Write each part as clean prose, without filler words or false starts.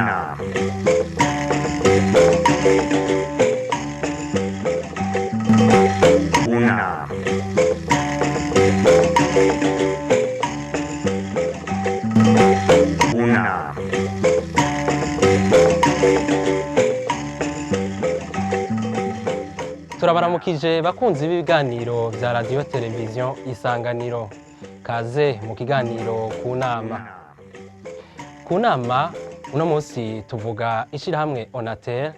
Una. Una. Una. Turabaramukije bakunzi b'ibiganiro vya radio televiziyo Isanganiro. Kaze mu kiganiro ku nama. Ku nama uno munsi tuvuga ishirahamwe Onatel,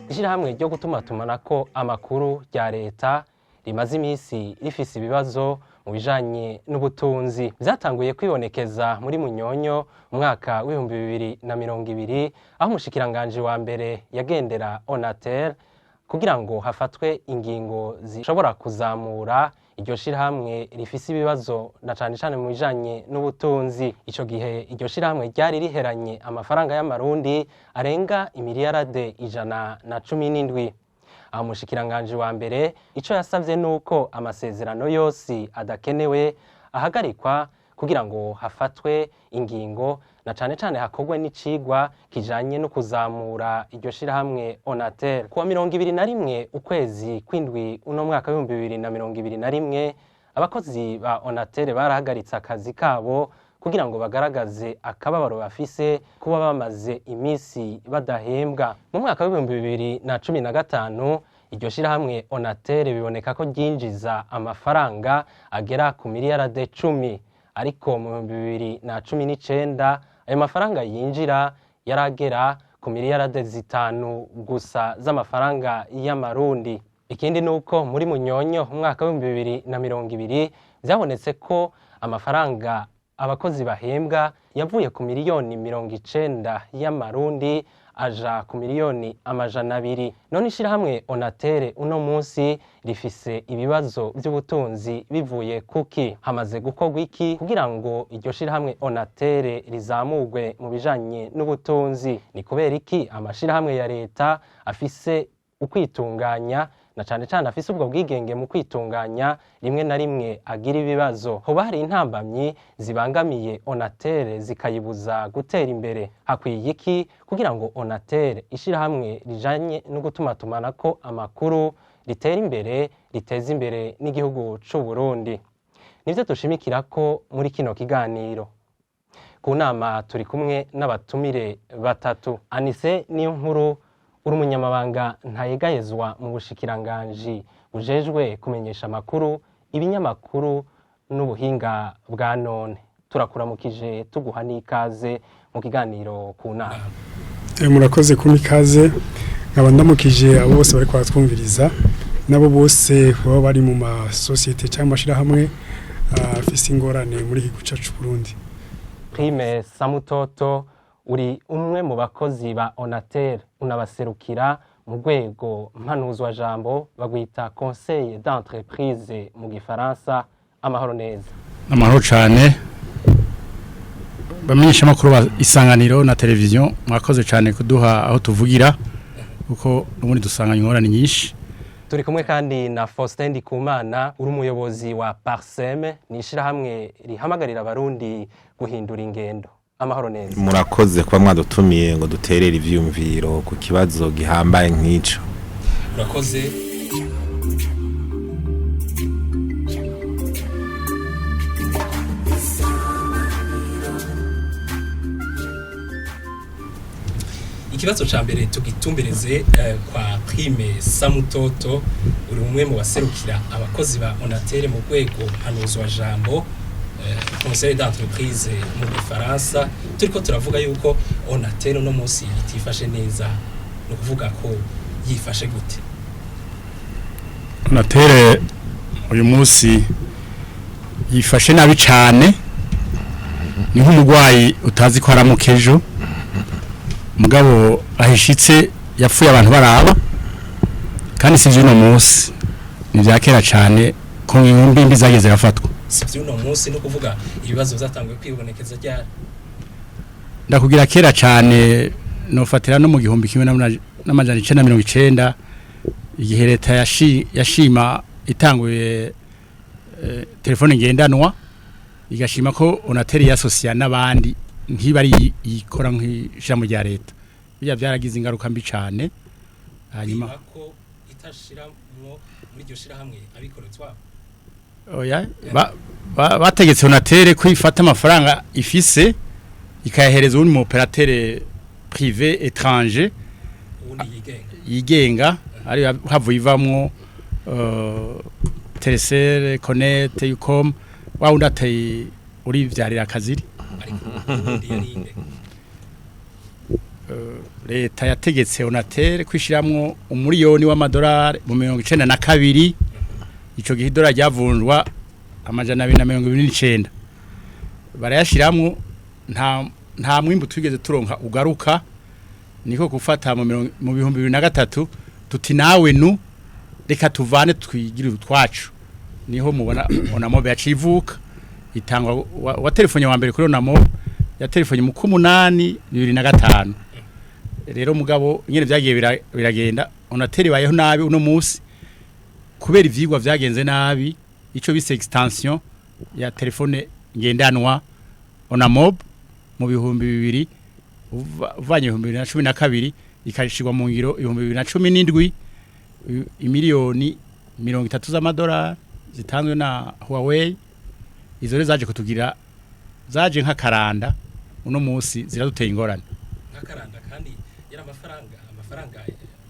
ishirahamwe ryo gutumatumanako amakuru rya leta rimaze imisi rifise ibibazo mu bijanye n'ubutunzi. Vyatanguye kwibonekeza muri Munyonyo umwaka w'2020 aho umushikiranganje wa mbere yagendera Onatel kugira ngo hafatwe ingingo zishobora kuzamura iryo shirahamwe rifise ibibazo na cane mu bijanye n'ubutunzi. Ico gihe iryo shirahamwe ryari riheranye amafaranga y'amarundi arenga imiliyarade 117. Aho umushikiranganje wa mbere ico yasavye nuko amasezerano yose adakenewe ahagarikwa kugira ngo hafatwe ingingo na cane hakogwe n'icigwa kijanye no kuzamura iryo shirahamwe Onatel. Kuwa 21 ukwezi kw'indwi uno mwaka w'2021 abakozi ba Onatel barahagaritse akazi kabo kugira ngo bagaragaze akababaro bafise kuba bamaze imisi badahembwa. Mu mwaka w'2015 iryo shirahamwe Onatel biboneka ko ryinjiza amafaranga agera ku miliyarade 10, ariko mu 2019 ayo mafaranga yinjira yaragera ku miliyarade 5 gusa z'amafaranga y'amarundi. Ikindi nuko muri Munyonyo umwaka w'2020 byabonetse ko amafaranga abakozi bahembwa yavuye ku miliyoni 90 y'amarundi aja ku miliyoni 200. None ishirahamwe Onatel uno munsi rifise ibibazo by'ubutunzi bivuye kuki? Hamaze gukorwa iki kugira ngo iryo shirahamwe Onatel rizamurwe mu bijanye n'ubutunzi? Ni kubera iki amashirahamwe ya leta afise ukwitunganya na cane afise ubwo bwigenge mu kwitunganya rimwe na rimwe agira ibibazo? Hoba hari intambamyi zibangamiye Onatel zikayibuza gutera imbere? Hakwiye iki kugira ngo Onatel ishirahamwe rijanye no gutumatumanako amakuru ritera imbere, riteza imbere n'igihugu c'u Burundi? Nivyo dushimikirako muri kino kiganiro. Ku nama turi kumwe n'abatumire batatu. Anise Niyonkuru uri umunyamabanga ntayegayezwa mu bushikiranganje bujejwe kumenyesha amakuru, ibinyamakuru n'ubuhinga bwa none. Turakuramukije tuguha n'ikaze mu kiganiro ku nama. Murakoze kumikaze, nkaba ndamukije abo bose bari kwatwumviriza nabo bose baba bari mu masosiyete cyangwa amashirahamwe afise ingorane muri iki gice c'u Burundi. Prime Samutoto uri umwe mu bakozi ba Onatel, unabaserukira mu rwego mpanuzwa jambo bagwita Conseil d'entreprise mu gifaransa. Amahoro neza. Amahoro cyane. Bamenyesha makuru ba Isanganiro na televiziyo mwakoze cyane kuduha aho tuvugira kuko ubundi dusanganya ingorane nyinshi. Turi kumwe kandi na Faustin Ndikumana uri umuyobozi wa Parsem, ni ishirahamwe rihamagarira abarundi guhindura ingendo. Amahoro neza. Murakoze kwa mwadutumiye ngo duterere ivyumviro ku kibazo gihambaye nk'ico. Murakoze. Ikibazo ca mbere tugitumbereze kwa Prime Samutoto uri umwe mu baserukira abakozi ba Onatel mu rwego mpanuzwa jambo Conseil d'entreprise mu gifaransa. Turiko turavuga yuko Onatel no munsi itifashe neza, no kuvuga ko yifashe gute? Onatel uyu munsi yifashe nabi cyane, ni nk'umugwayi utazi ko aramukejo, mugabo ahishitse yapfuye abantu baraba, kandi sivyo no munsi ni byakera cyane ko ingumbi zageze rafatwa. Sivyo no munsi no kuvuga ibibazo byatanguye kwibonekeza ryari? Ndakugira kera cyane no fatira no mu 1990 igihe leta yashima itanguye telefone ngendanwa igashima ko Onatel yasosiya n'abandi ntibari ikora nk'ijambo rya leta byaragize ingaruka mbi cyane hanyuma ko itashiramwo muri iryo shirahamwe abikorera twabo oya bategetse Onatel kwifata amafaranga ifise ikayahereza undi mu operateur privé étranger yigenga ari havuye ivamwo Telecel Connect Ucom wa undateye uri vyarira akaziri leta yategetse Onatel kwishiramwo umuriyoni w'amadolari mu 1992 ico gihe idolari ryavunjwa amajana 229 barayashiramwo nta mwimbu twigeze turonka ugaruka niko gufata mu 2023 tuti nawe nu reka tuvane twigire utwacu niho mubona Onamobe yacivuka itangwa wa telefone wa mbere kuri Onamobe ya telefone mu 2005 rero mugabo nyene vyagiye biragenda Onatel bayeho nabi uno musi kubera ivyigwa vyagenze nabi ico bise extension ya telefone ngendanwa Onamobe mu bihumbi 2000 uvanye 2012 ikashirwa mu ngiro 2017 imiliyoni 30 z'amadolari zitanzwe na Huawei izo zaje kutugira zaje nk'akaranda uno musi ziraduteye ingorane nk'akaranda kandi yari amafaranga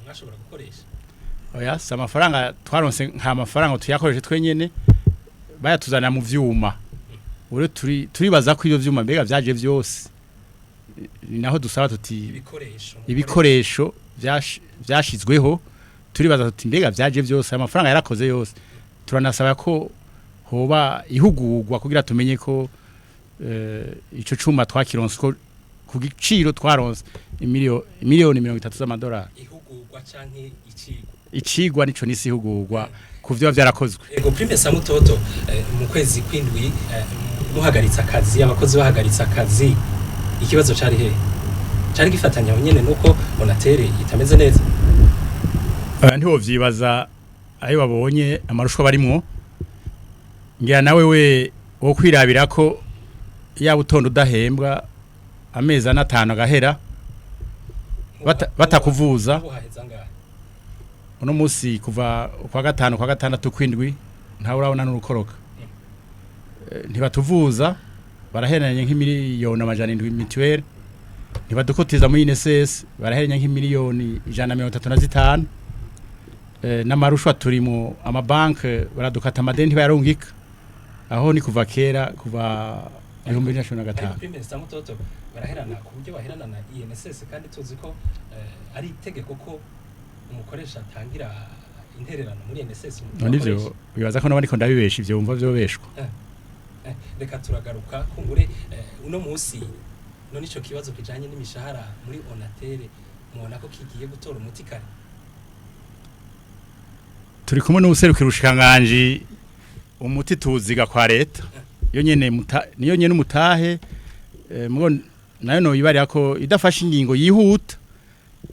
mwashobora gukoresha oya sa amafaranga twaronse nka amafaranga tuyakoreshe twenyene bayatuzana mu vyuma ure turibaza ko iyo vyuma mbega vyaje vyose naho dusaba tuti ibikoresho vyashizweho turibaza tuti mbega vyaje vyose amafaranga yarakoze yose turanasaba ko hoba ihugurwa kugira tumenye ko ico cuma twakironse ko ku giciro twaronse miliyoni 30 z'amadolari ihugurwa canke icigwa nico nisi ihugurwa kuvyo vyarakozwe ego prime Samutoto mu kwezi kwindwi muhagaritsa akazi abakozi bahagaritsa akazi ikibazo cari he cari gifatanya nyene nuko Onatel itameze neza ntiho vyibaza ayo babonye amarushwa barimwo ngira nawe we wo kwirabira ko ya butondo udahembwa amezi 5 gahera batakuvuza uno musi kuva kwa gatanu kwa gatandatu kwindwi nta urabona n'urukoroka ntibatuvuza baraheranye nk'imiliyoni amajana 7 mituelle ntibadukotiza muri INSS baraheranye nk'imiliyoni 135 n'amarushwa turimo amabanke baradukata amadeni bayarungika aho ni kuva kera kuva 2015 prime Samutoto baraherana ku buryo baherana na INSS kandi tuzi ko ari itegeko ko umukoresha atangira intererano muri INSS nivyo bibaza ko nabandi ko ndabibesha ivyo umva byo beshwa reka turagaruka kungure uno musi none ico kibazo kijanye n'imishahara muri Onatel mubona ko kigiye gutora umuti kare turi kumwe n'ubuserukira ubushikanganje umuti tuziga kwa leta yo nyene niyo nyene umutahe mugo nayo no yibari yako idafasha ingingo yihuta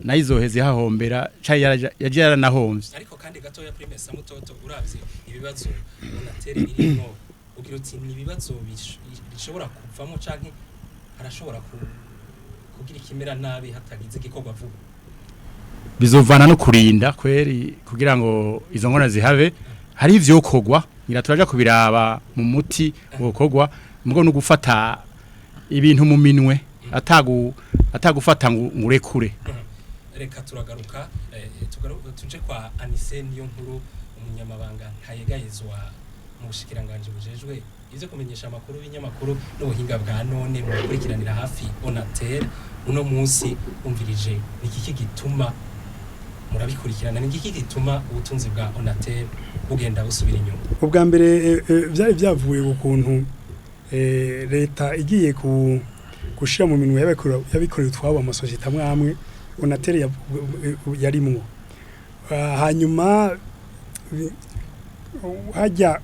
nayizoheze hahombera cya yaje yaranahomvye ariko kandi gato ya prime Samutoto uravye ibibazo Onatel irimo ugira uti ni ibibazo bishobora kuvamo canke arashobora kugira ikimera nabi hatagize gikorwa vuba bizovana no kurinda kweri kugira ngo izo nkona zihave hari ivyo kogwa ngira turaja kubiraba mu muti wokogwa mugo no gufata ibintu mu minwe atagufata ngurekure reka turagaruka tuje kwa Anise niyo nkuru umunyamabanga ntayegayezwa mu bushikiranganje bujejwe ivyo kumenyesha amakuru y'inyamakuru n'ubuhinga bwa none mu kurikiranira hafi Onatel uno munsi umvirije iki gituma murabikurikirana n'iki gituma ubutunzi bwa Onatel bugenda busubira inyuma ubwa mbere byari byavuye ukuntu leta igiye gushira mu minwe yabikorera utwabo amasosiyete amwe Onatel yarimwo hanyuma hajya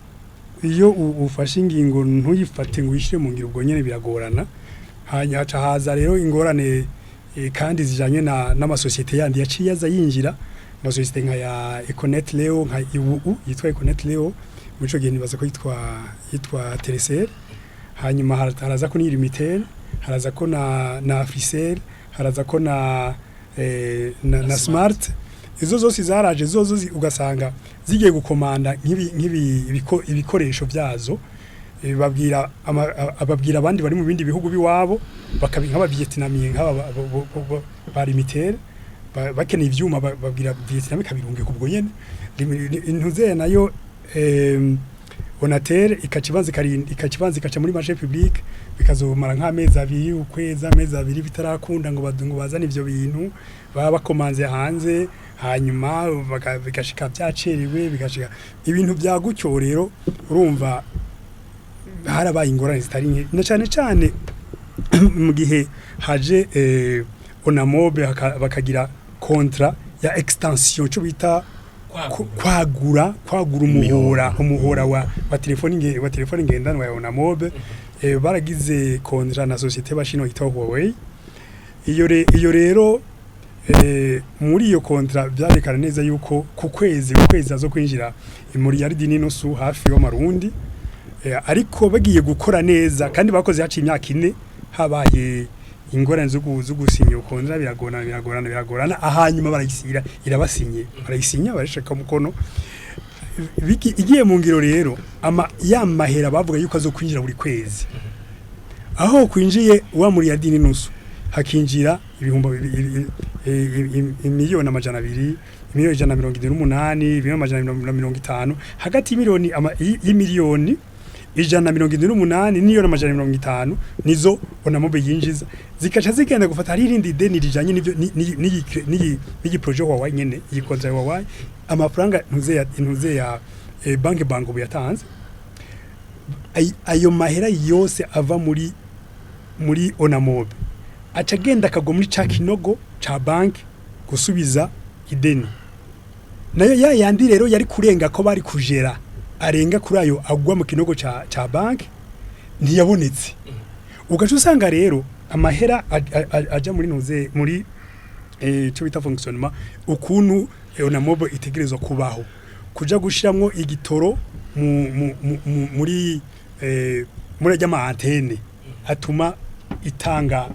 iyo ufashe ingingo ntuyifate ngo uyishire mu ngiro ubwo nyene biragorana hanya haza rero ingorane kandi zijanye n'amasosiyete yandi yaciye aza yinjira amasosiyete nka ya Econet Leo nka IWU yitwa Econet Leo muco gihe nibaza ko yitwa Telecel hanyuma haraza ko ni Limitel haraza ko na Africell haraza ko na smart izo zose zaraje zozo ugasanga zigiye gukomanda ibikoresho byazo babwira abandi bari mu bindi bihugu biwabo nk'aba Vietnamien nk'aba bari mitere bakeneye ivyuma babwira Vietnam kabirunge kubwo nyene intuze nayo Onatel ikacibanza ikaca muri marché public bikazomara nk'amezi abiri ukwezi amezi abiri bitarakunda ngo bazane ivyo bintu baba bakomanze hanze hanyuma bigashika byacerewe bigashika ibintu bya gucyo rero urumva harabaye ingorane zitari nke na cyane mu gihe haje Onamobe bakagira kontra ya extension cyo bita kwagura umuhora wa telefone ngendanwa ya Onamobe baragize kontra na societe bashino yitwa Huawei iyo rero muri iyo kontra byarekana neza yuko ku kwezi azo kwinjira miliyaridi n'inusu hafi y'amarundi ariko bagiye gukora neza kandi bakoze haciye imyaka 4 habaye ingorane zo gusinya ukontra biragorana ahanyuma barayisira barayisinya barashaka mukono igiye mu ngiro rero yamahera bavuga yuko azo kwinjira buri kwezi aho kwinjiye wa miliyaridi n'inusu hakinjira ibihumbi miliyoni 200 miliyoni 178 miliyoni 150 hagati y'imiliyoni 178 niyo 150 nizo Onamobe yinjiza zikaca zigenda gufata hari irindi deni rijanye n'ivyo n'igi projet Huawei nyene yikonza Huawei amafaranga ntuze ya banki ubu yatanze ayo mahera yose ava muri Onamobe acagenda akagwa muri ca kinogo ca banki gusubiza ideni nayo yandi rero yari kurenga ko bari kujera arenga kuri ayo agwa mu kinogo ca banki ntiyabonetse ugaca usanga rero amahera aja muri ntuze muri cyo bita fonctionnement ukuntu Onamobe itegerezwa kubaho kuja gushiramwo igitoro muri ajya antene atuma itanga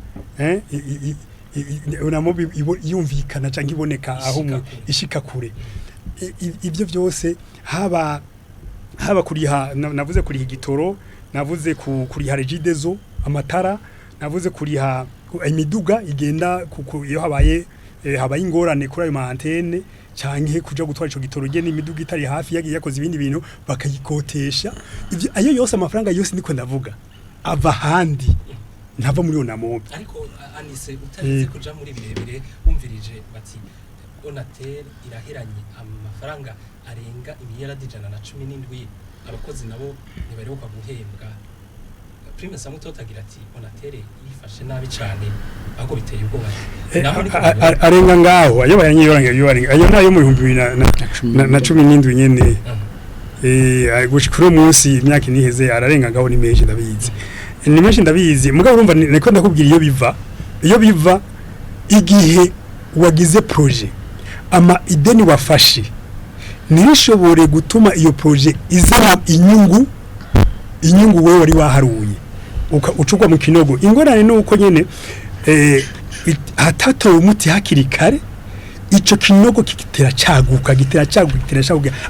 Onamobe yumvikana cyangwa iboneka aho ishika kure ibyo byose haba kuriha navuze kuriha igitoro navuze kuriha regidezo amatara navuze kuriha imiduga igenda iyo habaye ingorane kuri ayo antene canke kuja gutwara ico gitoro je n'imiduga itari hafi yagiye yakoze ibindi bintu bakayikotesha ivyo ayo yose amafaranga yose niko ndavuga ava handi ntava muri Onamobe ariko anise utarinze kuja muri birebire umvirije bati Onatel iraheranye amafaranga arenga imiliyaradi 117 abakozi nabo ntibaheruka guhembwa Prime Samuto tagira ati Onatel yifashe nabi cyane ahubwo biteye ubwoba arenga ngaho ayo bayanyiyorange ayo nayo mu 2017 nyene gushikura munsi imyaka iniheze ararenga ngaho ni menshi ndabizi ni menshi ndabizi mugabo urumva niko ndakubwira iyo biva igihe wagize projet ama ideni wafashe nirishobore gutuma iyo projet izana inyungu wewe wari waharuye ucugwa mu kinogo ingorane nuko nyene hatatowe umuti hakiri kare ico kinogo kigitera caguka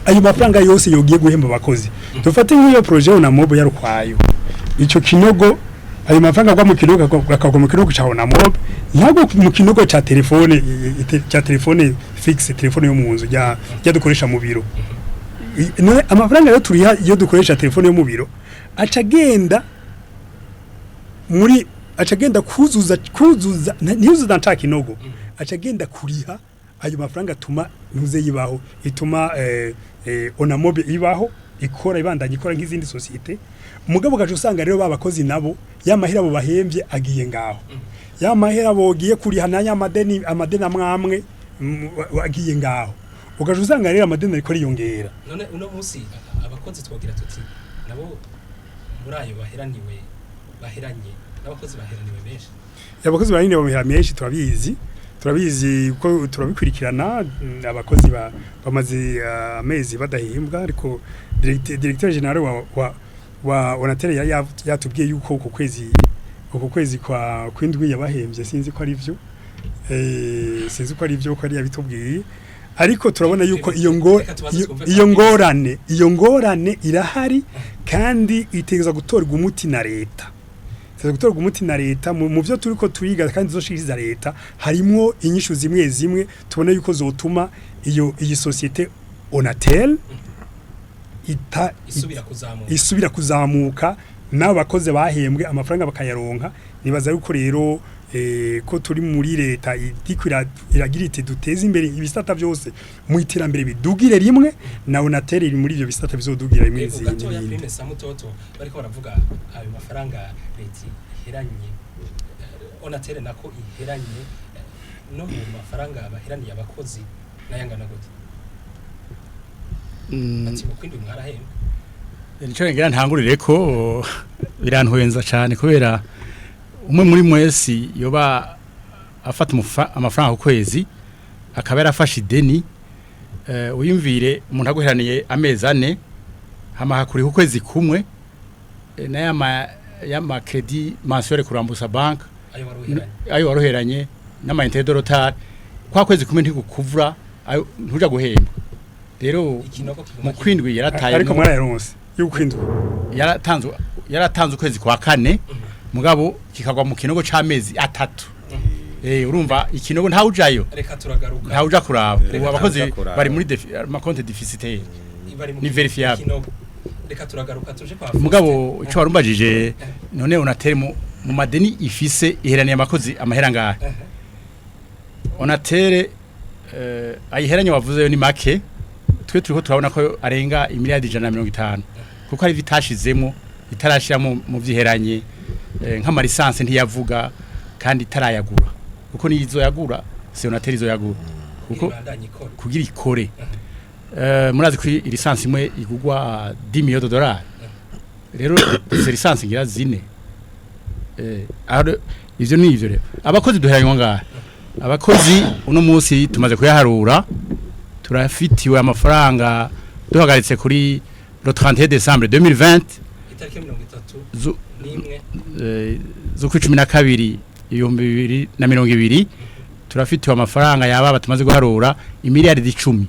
ayo mafaranga yose yogiye guhemba abakozi dufate nk'iyo projet Onamobe yarukwayo ico kinogo ayo mafaranga kwa mu kinogo akagwa mu kinogo cha Onamobe ntabwo mu kinogo cha telefone fixe telefone yo mu nzu ya dukoresha mu biro amafaranga yo turiha iyo dukoresha telefone yo mu biro acagenda kuzuza ntiyuzuza nta kinogo acagenda kuriha ayo mafaranga atuma ntuze yibaho ituma Onamobe ibaho ibandanye ikora nk'izindi societe umugabo gaje usanga rero babakozi nabo yamahera bo bahembye agiye ngaho yamahera bogiye kurihana y'amadeni amwamwe agiye ngaho ugaje usanga rero amadeni ariko riyongera none uno munsi abakozi twogira tuti nabo muri ayo baheranye n'abakozi baheraniwe benshi abakozi baheraniwe menshi turabizi ko turabikurikirana abakozi bamaze amezi badahembwa ariko directeur general wa Onatel yatubwiye yuko uku kwezi kwa kwindwi yabahembye sinzi ko ari byo sinzi uko ari byo ko ari yabitubwiye ariko turabona yuko iyo ngorane irahari kandi itegeza gutorwa umuti na leta mu byo turiko turiga kandi zoshiriza leta harimo inyishu zimwe tubona yuko zotuma iyi societe Onatel isubira kuzamuka n'abakoze bahembwe amafaranga bakayaronka nibaza yuko rero ko turi muri leta iragira iti duteze imbere ibisata byose mu iterambere bidugire rimwe na Onatel iri muri ibyo bisata bizodugira rimwe izindi prime samutoto bariko baravuga ayo mafaranga leta iheranye Onatel nako iheranye no mu mafaranga baheraniye abakozi nayangana gute ati ukwindi mwarahemba nico ngira ntangurire ko birantwenza cyane kubera umwe muri mwesi yoba afata amafaranga ku kwezi akaba yarafashe ideni uyumvire umuntu aguheraniye amezi 4 hama hakuri ku kwezi kumwe na yama credit mensuel kurambusa bank ayo waroheranye n'ama intérêt de retard kwa kwezi kumwe ntigukuvura ntuja guhemba rero mu kwindwi yarataye ariko mwararonse y'ukwindwi yaratanze ukwezi kwa 4 mugabo kikagwa mu kinogo c'amezi 3 urumva ikinogo nta ujayo reka turagaruka nta uja kuraba ubu abakozi bari muri ma compte déficitaire ni verifiable reka turagaruka tuje kwa mugabo ico warumbajije none Onatel mu madeni ifise iheraniye amakozi amahera ngaha Onatel ayiheranye wavuze ni make twe turiko turabona ko arenga imiliyardi 150 kuko ari vitashizemo itarashira mu vyiheranye nk'ama lisanse ntiyavuga kandi itarayagura kuko nizo yagura Onatel izo yagura kuko kugira ikore murazi ko lisanse imwe igugwa 10 millions de dollars rero izo lisanse ngira zine ivyo ni ivyo rero abakozi duheranywa ngaha abakozi uno munsi tumaze kuyaharura turafitiwe amafaranga duhagaritse kuri le 31 décembre 2020 itariki 31 z'ukwi 12 2020 turafitiwe amafaranga yaba tumaze guharura imiliyardi 10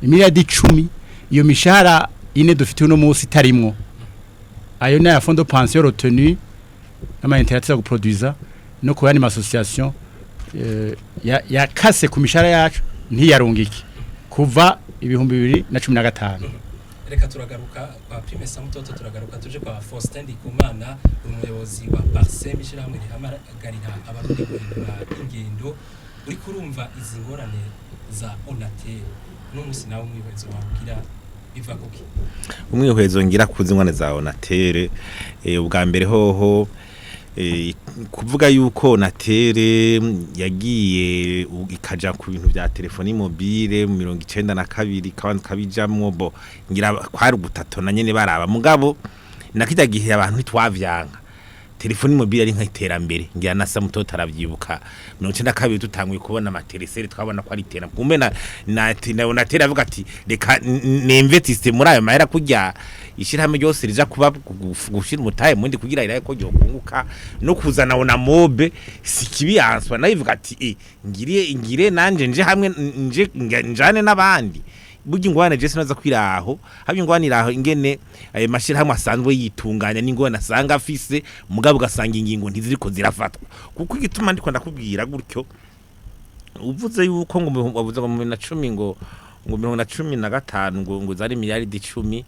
imiliyardi 10 iyo mishahara ine dufitiwe uno munsi tarimwo ayo na ya fond de pension retenu n'ama intérêt za guproduisa no ko yani association ya kase ku mishahara yacu ntiyarungiki kuva 2015 reka turagaruka kwa prime samutoto turagaruka tuje kwa Faustin Ndikumana umuyobozi wa Parsem ishiramwe rihamagarira abarundi guhindura ingendo uri kurumva izi ngorane za Onatel n'umusi nawe umwihwezo wabwira biva kuki umwihwezo ngira kuzi ngwane za Onatel ubwa mbere hoho kuvuga yuko Onatel yagiye ikaja ku bintu bya telefoni mobile mu 92 kandi kabijamwo bo ngira kwari gutatona nyene baraba mugabo nakijya gihe abantu twavyanka telefoni mobile ari nka iterambere ngira na samutoto aravyibuka 92 tutanguye kubona amateresere twabona ko ari tera kumbe na Onatel avuga ati reka nemvetiste muri ayo mahera kujya ishirahamwe ryose rija kuba gushira umutaye mundi kugira iraye ko yokunguka no kuzana ona mobe sikibiyanswa nayivuga ati ngire nanje nje hamwe njane nabandi bugi ngwana je sinaza kwiraho habye ngwaniraho ingene ayo mashirahamwe asanzwe yitunganya n'ingona asanga afise mugabo gasanga ingingo ntiziriko zirafatwa kuko igituma ndiko ndakubwira gutyo uvuze yuko ngo wavuze ngo mu 10 ngo 2015 ngo zari miliyardi 10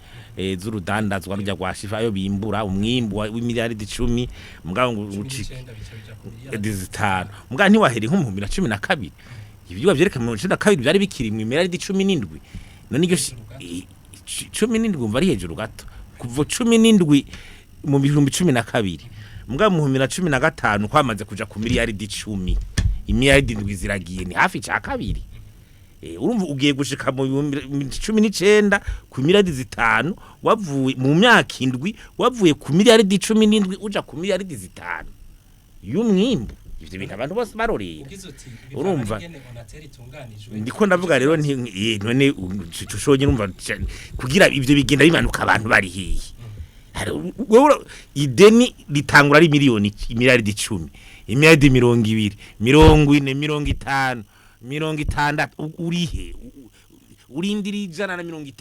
z'urudandazwa rujya gwashifa ayo bimbura umwimbu w'imiliyardi 10 mugabo ngo ucike 5 mugabo ntiwaheri nko mu 2012 ibyo byereka mu 2012 byari bikiri mu miliyardi 17 none iryo 17 umva ari hejuru gato kuva 17 mu 2012 mugabo mu 2015 kwamaze kuja ku miliyardi 10 imiliyardi 7 ziragiye ni hafi ca kabiri urumva ugiye gushika mu 19 ku miliyardi 5 wavuye mu myaka 7 wavuye ku miliyardi 17 uja ku miliyardi 5 y'umwimbu ivyo bintu abantu bose baroreye urumva ndiko ndavuga rero none tushonye numva kugira ivyo bigenda bimanuka abantu bari hiye ideni litangura ari miliyoni miliyardi 10 imyadi 200 40 50 60 urihe urindiri 150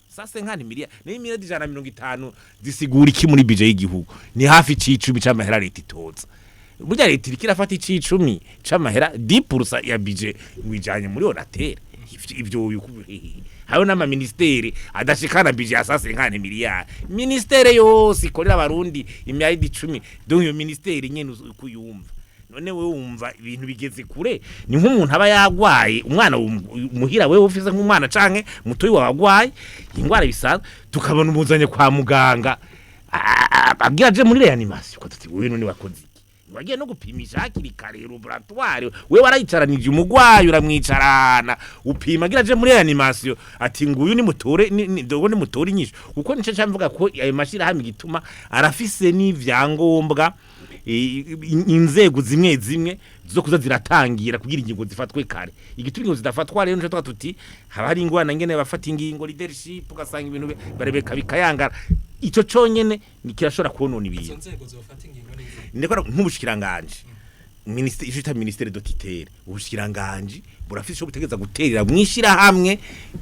sasa nkani miliya ne miliyari 150 zisigura iki muri budget y'igihugu ni hafi c'icumi c'amahera leta itoza burya leta irikirafata c'icumi c'amahera 10% ya budget ngwijanye muri onatere ivyo hayo nama ministeri adashikana budget ya sasa nkani miliyari ministeri yose ikorera abarundi imyadi 10 donc iyo ministeri nyene kuyumva none we wumva ibintu bigeze kure ni nk'umuntu aba yagwaye umwana muhira wewe ufise nk'umwana canke mutoyi wagwaye ingwara bisanzwe tukabona umuzanye kwa muganga agira je muri reanimation ko tuti wewe none wakoze iki wagiye no gupimisha hakiri kare laboratoire we warayicaranije umugwayi uramwicarana upima agira je muri reanimation ati nguyu ni mutore dogo ni mutore inyisho uko nico cyamvuga ko ayo mashira hamwe gituma arafise n'ivyangombwa inzego zimwe zo kuza ziratangira kugira ingingo zifatwe kare igituma ingingo zidafatwa rero nco tuti haba hari ingwana ngene bafata ingingo leadership ugasanga ibintu barebeka bikayangara ico conyene nikirashobora konona ibintu izo nzego zofata ingingo ndekora nk'ubushikiranganje ministeri ijita ministeri dotitere ubushikiranganje burafise cyo gutegeza guterera mwishira hamwe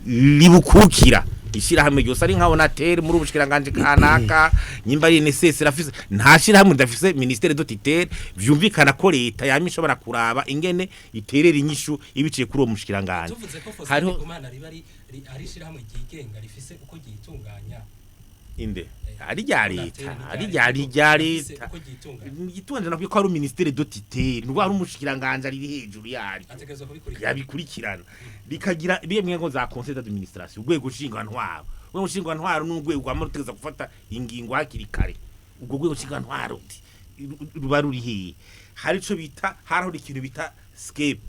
libukukira ishira hamwe yose ari nkaho natere muri ubushikiranganje kanaka nyimba ari NSS rafise ntashira hamwe ndafise ministeri dotitere vyumvikana ko leta yamishobora kuraba ingene iterera inyishu ibiciye kuri uwo mushikiranganje hariho Imana ari shira hamwe gigenga rifise uko gitunganya inde ari rya leta gitunganya nakwiye ko ari ministeri dotitere ndwa ari umushikiranganje ari hejuru yari ategerezwa yabikurikirana bikagira bimwe ngo za conseil d'administration ugwego shingantwaro we mushingantwaro n'ugwego amategeza gufata ingingo hakiri kare ubwo gwego shingantwaro ruba ruri he hari ico bita haraho ikintu bita scape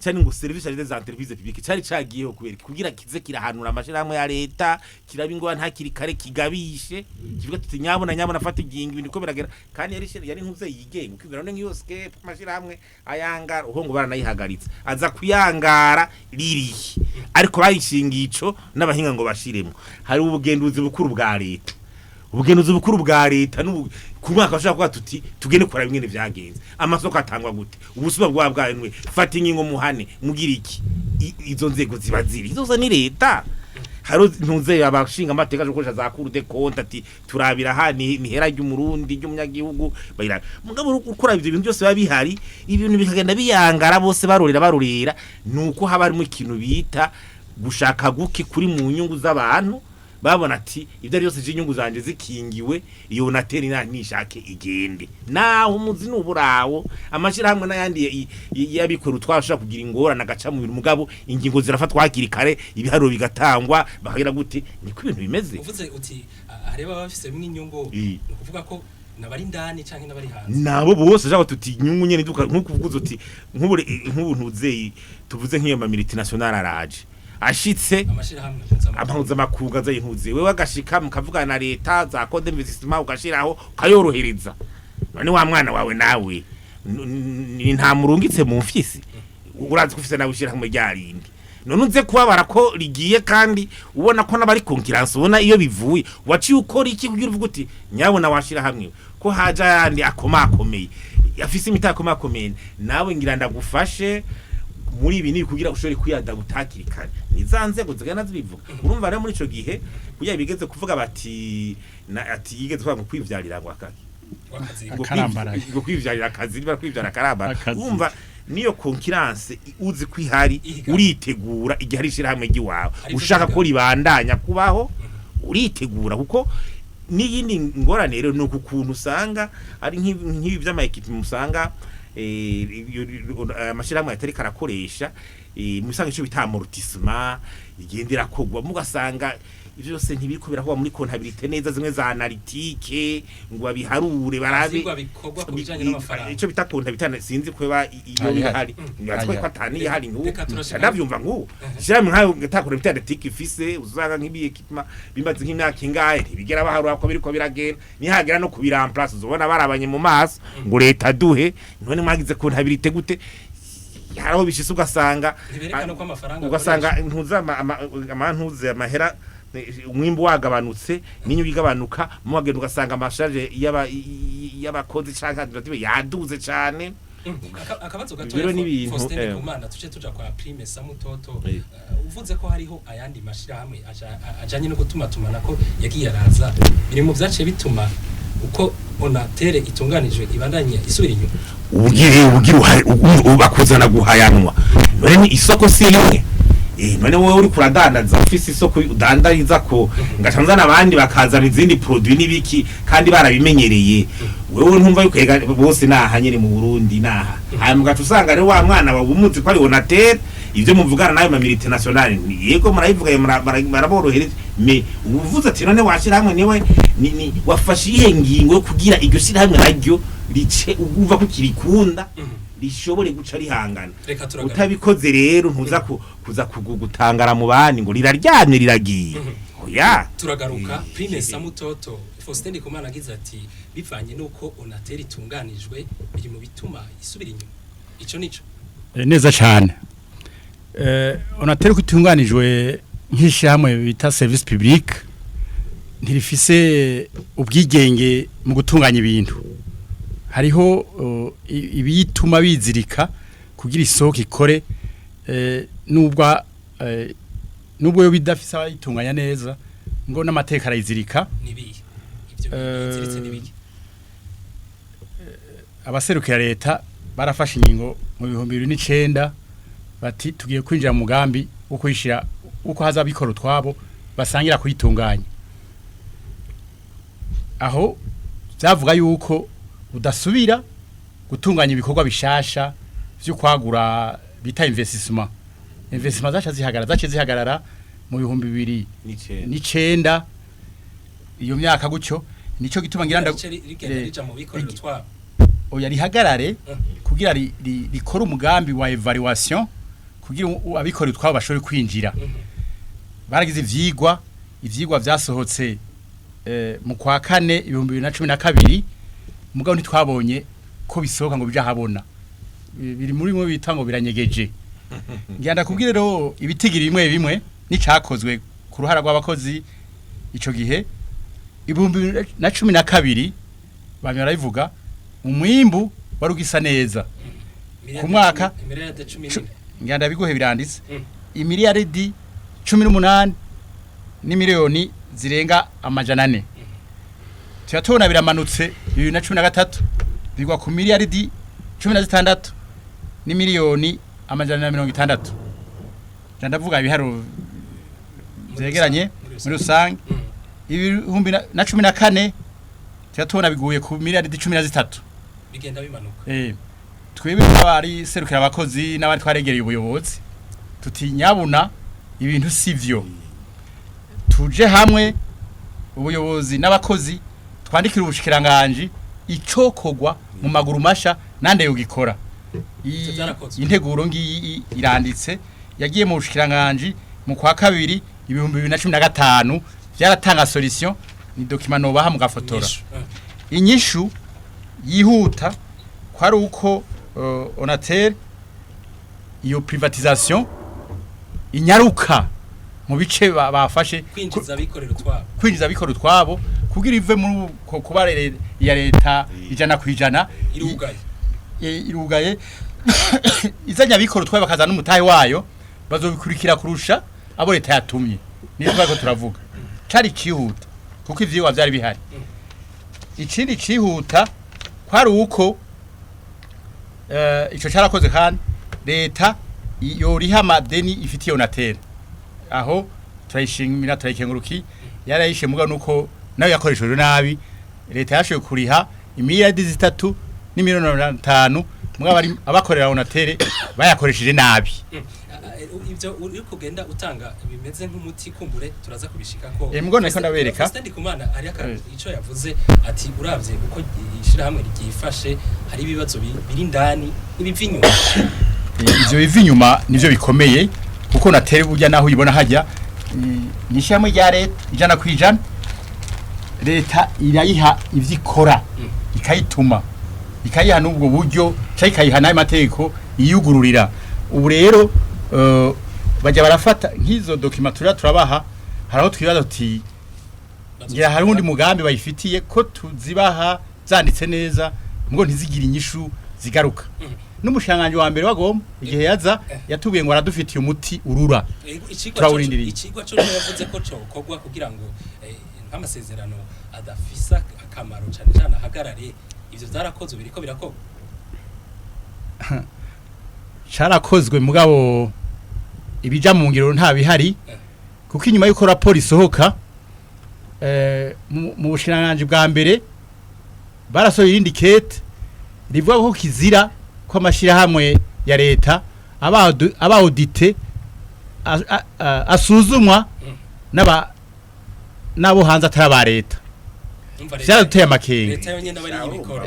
cyane ngo service des entreprises publiques cyari cagiyeho kubera kugira kize kirahanura amashirahamwe ya leta kirabingwa ntakiri kare kigabishe kivuga tuti nyabona afata ingingo ibintu ko biragera kandi yari ntuze yigenga ukibwira none ngiyo scape amashirahamwe ayangara uhongo baranayihagaritse aza kuyangara riri ariko bayishingiye ico n'abahinga ngo bashiremo hari ubugenduzi bukuru bwa leta ku mwaka bashaka kwa tuti tugene kora bimwe vyagenze amasoko atangwa gute ubusuma bwawe fata ingingo muhane mugira iki izo nzego zibaziri izo ni leta haro ntunze abashinga amateka jo za cour de compte ati turabira hani mihera ry'umurundi ry'umunyagihugu bayira mugabo ukora ibyo bintu byose babihari ibintu bikagenda biyangara bose barorera nuko haba harimo ikintu bita gushaka guki kuri mu nyungu z'abantu babona ati ibyo ari byose j'inyungu zanje zikingiwe iyo nateri nishake igende naho umuzi n'uburawo amashira hamwe n'ayandi yabikora utwashaka kugira ingora nagaca mu bintu mugabo ingingo zirafatwa hakiri kare ibiharo bigatangwa bakagira gute niko ibintu bimeze uvuze uti areba bafise inyungu ukuvuga ko nabari ndani canke nabari hanze nabo bose jabo tuti inyungu nyene duka nkukuvuza uti nk'ubuntuze tuvuze nk'iyo multinational araje ashitse amashirahamwe makuga za intuze wewe agashika mukavugana na leta za code d'investissement ugashiraho kayorohereza none wa mwana wawe nawe nta murungitse mu mfisi urazi kufise nawe ushirahamwe ryarindi none unze kubabara ko rigiye kandi ubona ko nabari concurrence ubona iyo bivuye waciye ukora iki kugira uvuga uti nyabona washira hamwe ko haja yandi akomakomeye yafise imitakomakomeye nawe ngira ndagufashe muri ibi ni kugira ushore kuyada gutakiri kare nizanze guzigana zibivuga urumva rero muri ico gihe kuya bigeze kuvuga bati ati yigeze kuvuga ngo kwivyarira ngo kwivyarira akazi niba kwivyara karamba urumva niyo concurrence uzi kwihari uritegura igihe ari shirahamwe giwawe ushaka ko ribandanya kubaho uritegura kuko n'iyindi ngorane rero no kukuntu usanga ari nk'ibi by'ama equipe musanga amashirahamwe atari karakoresha musanga ico bita amortissement igendera kogwa mugasanga ivyo byose ntibiriko birahuba muri comptabilité neza zimwe za analytique ngo abiharure barabe ico bita comptabilité sinzi kweba iyo bihari ngatwe ko atani yahari nku ndavyumva nku shiramwe nkayo gatakora bita analytique ifise uzanga nk'ibi equipment bimaze nk'imyaka ingahe ntibigera baharura ko biriko biragenda nihagera no kubiramplace uzobona barabanye mu maso ngo leta duhe none mwagize comptabilité gute haraho bishise ugasanga ntuza amantuze amahera umwimbu wagabanutse n'inyungu igabanuka mu bagenda ugasanga amashaje y'abakozi canke administrative yaduze cane. Akabazo gatoya Faustin Kumana tuje tuja kwa Prime Samutoto uvuze ko hariho ayandi mashira hamwe ajanye no gutuma ko yagiye araza biri mu vyace bituma uko Onatere itunganijwe ibandanye isubira inyuma ubakuzana guhayanwa none ni isoko si rimwe none wowe uri kuradandaza ufise isoko udandariza ko ngacanzana abandi bakazana izindi produit nibiki kandi barabimenyereye wewe ntumva yuko bose naha nyene mu Burundi naha hanyuma usanga ari wa mwana wabumuzi ko ari Onatere ivyo muvugana nayo ma militaire nationale yego murayivuga maraborohereza me uvuze ati none washira hamwe niwe ni wafashe ihe ngingo kugira iryo shira hamwe naryo rice uguva ko kirikunda rishobore guca rihangana utabikoze rero ntuza kuza kugutangara mu bandi ngo riraryamye riragiye oya turagaruka Prime Samutoto Faustin Kumana agize ati bivanye nuko Onatere itunganijwe biri mu bituma isubira inyuma ico nico neza cyane Onatere kutunganijwe nk'ishyamwe bita service public ntirifise ubwigenge mu gutunganya ibintu hariho ibituma bizirika kugira isoko ikore nubwo yo bidafise abayitunganya neza ngo n'amateka arayizirika nibi ivyo biziritse nibiki abaserukira leta barafashe ingingo mu 2009 bati tugiye kwinjira mu mugambi wo kwishira uko hazabikora utwabo basangira kuyitunganya aho byavuga yuko udasubira gutunganya ibikorwa bishasha byo kwagura bita investissement zace zihagarara mu 2009 iyo myaka gutyo nico gituma ngira oya rihagarare kugira rikora umugambi wa evaluation kugira abikora utwabo bashobore kwinjira baragize ivyigwa vyasohotse mu kwa kane 2012 mugabo ntitwabonye ko bisohoka ngo byahabona biri muri mwe bitango biranyegeje ngenda kubwira rero ibitigiri bimwe nicakozwe ku ruhara rw'abakozi ico gihe 2012 bamye baravuga umwimbu warugisa neza ku mwaka ngenda biguhe biranditse imiliyaridi 18 n'imiliyoni zirenga amajana 4 tuyatona biramanutse 2013 bigwa ku miliyaridi 16 n'imiliyoni amajana 60 ndavuga ibiharo zegeranye muri rusange 2014 tuyatona biguye ku miliyaridi 13 bigenda bimanuka twebwe ari serukira abakozi n'abandi twaregereye ubuyobozi tutinyabuna ibintu sivyo tuje hamwe ubuyobozi n'abakozi twandikira ubushikiranganje icokogwa mu maguru masha nande yogikora integuro ngiyi iranditse yagiye mu bushikiranganje mu kwa kabiri 2015 byaratanga solution ni document no baha mugafotora inyishu yihuta kwari uko Onatere iyo privatisation inyaruka mu bice bafashe kwinjiza bikorera utwabo kugira ive muri kuba ya leta ijana kwijana irugaye izanya bikora utwaye bakaza n'umutahe wayo bazobikurikira kurusha abo leta yatumye nitwa ko turavuga cari cihuta kuko ivyo byari bihari ikindi cihuta kwari uko ico cyarakoze kandi leta yoriha amadeni ifitiye Onatere aho turayishimira turayikenguruki yarayishe muga nuko nayo yakoresheje nabi leta yashoye kuriha imiliyaridi 3 n'imiliyoni 5 muga bari abakorera Onatere bayakoresheje nabi ivyo uri kugenda utanga bimeze nk'umuti kumbure turaza kubishika ko mugo nako ndabereka Faustin Kumana ari ico yavuze ati uravye uko ishira hamwe rigifashe hari ibibazo biri indani ibivinyuma ivyo bivinyuma nivyo bikomeye kuko Onatere burya naho uyibona hajya nishamwe rya leta ijana kwijana leta irayiha ivyikora ikayituma ikayiha n'ubwo buryo cyikayiha nayo mateko iyugururira ubu rero bajya barafata nk'izo document turabaha haraho twibaza tuti ngira hari undi mugambi bayifitiye ko tuzibaha zanditse neza ngo ntizigire inyishu zigaruka n'umushanganje wa mbere wagomba igihe yaza yatubiye ngo aradufitiye umuti urura turawurindiriye ikigwa cyo yavuze ko cyo kogwa kugira ngo nk'amasezerano adafisa akamaro cyane cyane ahagarare ivyo byarakozwe biriko birakogwa cyarakozwe mugabo ibija mu ngiro nta bihari kuko inyuma yuko raporo isohoka mu bushiranganje bwa mbere barasohoye irindi kete rivuga ko kizira ko amashirahamwe ya leta aba audite asuzumwa nabo hanze ataraba leta byaruteye amakenga leta yonyene bari yibikora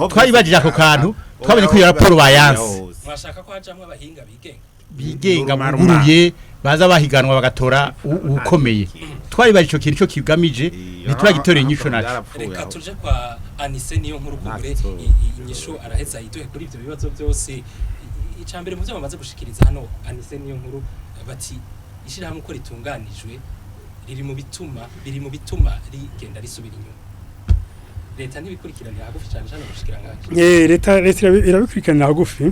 twabibajije ako kantu twabonye ko iyo raporo bayanse mwashaka ko hajamwe abahinga bigenga buguruye baza bahiganwa bagatora ukomeye twabibajije ico kintu cyo kigamije ntituragitorera inyisho naco reka tuje kwa Anise niyo nkuru kugure inyisho araheza iduhe kuri ivyo bibazo byose icambere mu byo bamaze gushikiriza hano Anise niyo nkuru bati ishirahamwe uko ritunganijwe biri mu bituma rigenda risubira inyuma leta ntibikurikiranira hagufi cyane cyane gushikiranganje leta irabikurikiranira hagufi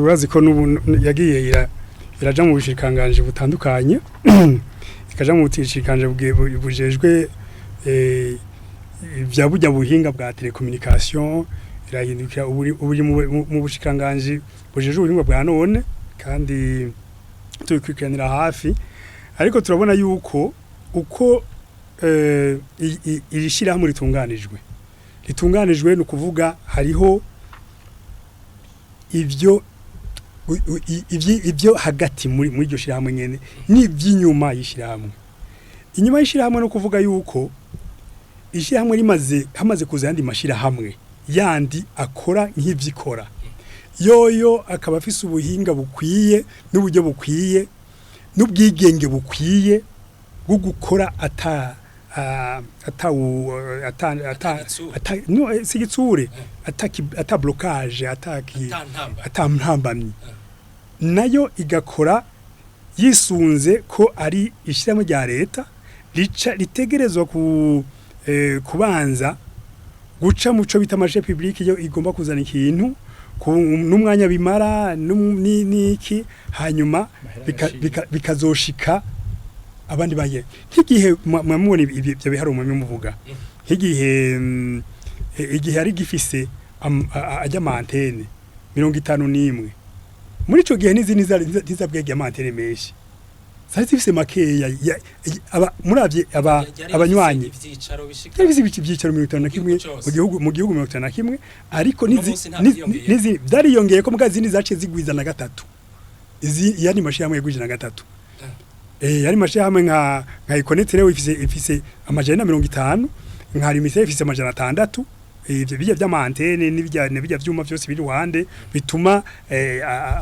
urazi ko yagiye iraja mu bushikiranganje butandukanye ikaja mu bushikiranganje bujejwe bya bujya buhinga bwa telecommunication irahindukira uburi mu bushikiranganje bujejwe ubuhinga bwa none kandi tubikurikiranira hafi ariko turabona yuko uko iri shirahamwe ritunganijwe no kuvuga hariho ibyo hagati muri iryo shirahamwe nyene n'ivy'inyuma y'ishirahamwe inyuma y'ishirahamwe no kuvuga yuko ishirahamwe hamaze kuza yandi mashirahamwe yandi akora nk'ivyikora yoyo akaba afise ubuhinga bukwiye n'uburyo bukwiye n'ubwigenge bukwiye bwo gukora sigitsure ata blocage ntambamye nayo igakora yisunze ko ari ishyirahamwe rya leta ritegerezwa kubanza guca muco bita marché public yo igomba kuzana ikintu n'umwanya bimara n'iki hanyuma bikazoshika abandi baye nk'igihe mwamubona ibyo bihari umwe muvuga nk'igihe ari gifise ajya mantene 51 muri ico gihe n'izindi zizabwege amantene menshi zari zifise makeya muravye abanywanyi ivyicaro 51 mu gihugu 51 ariko nizi zariyongeye ko mugazi zindi zace zigwiza na gatatu izi yani mashirahamwe yagwije na gatatu yari mashirahamwe nka Ikonete rero ifise amajana 50 nka Rimise ifise amajana 6 ivyo bijya by'amantene n'ibijya byuma byose biri ruhande bituma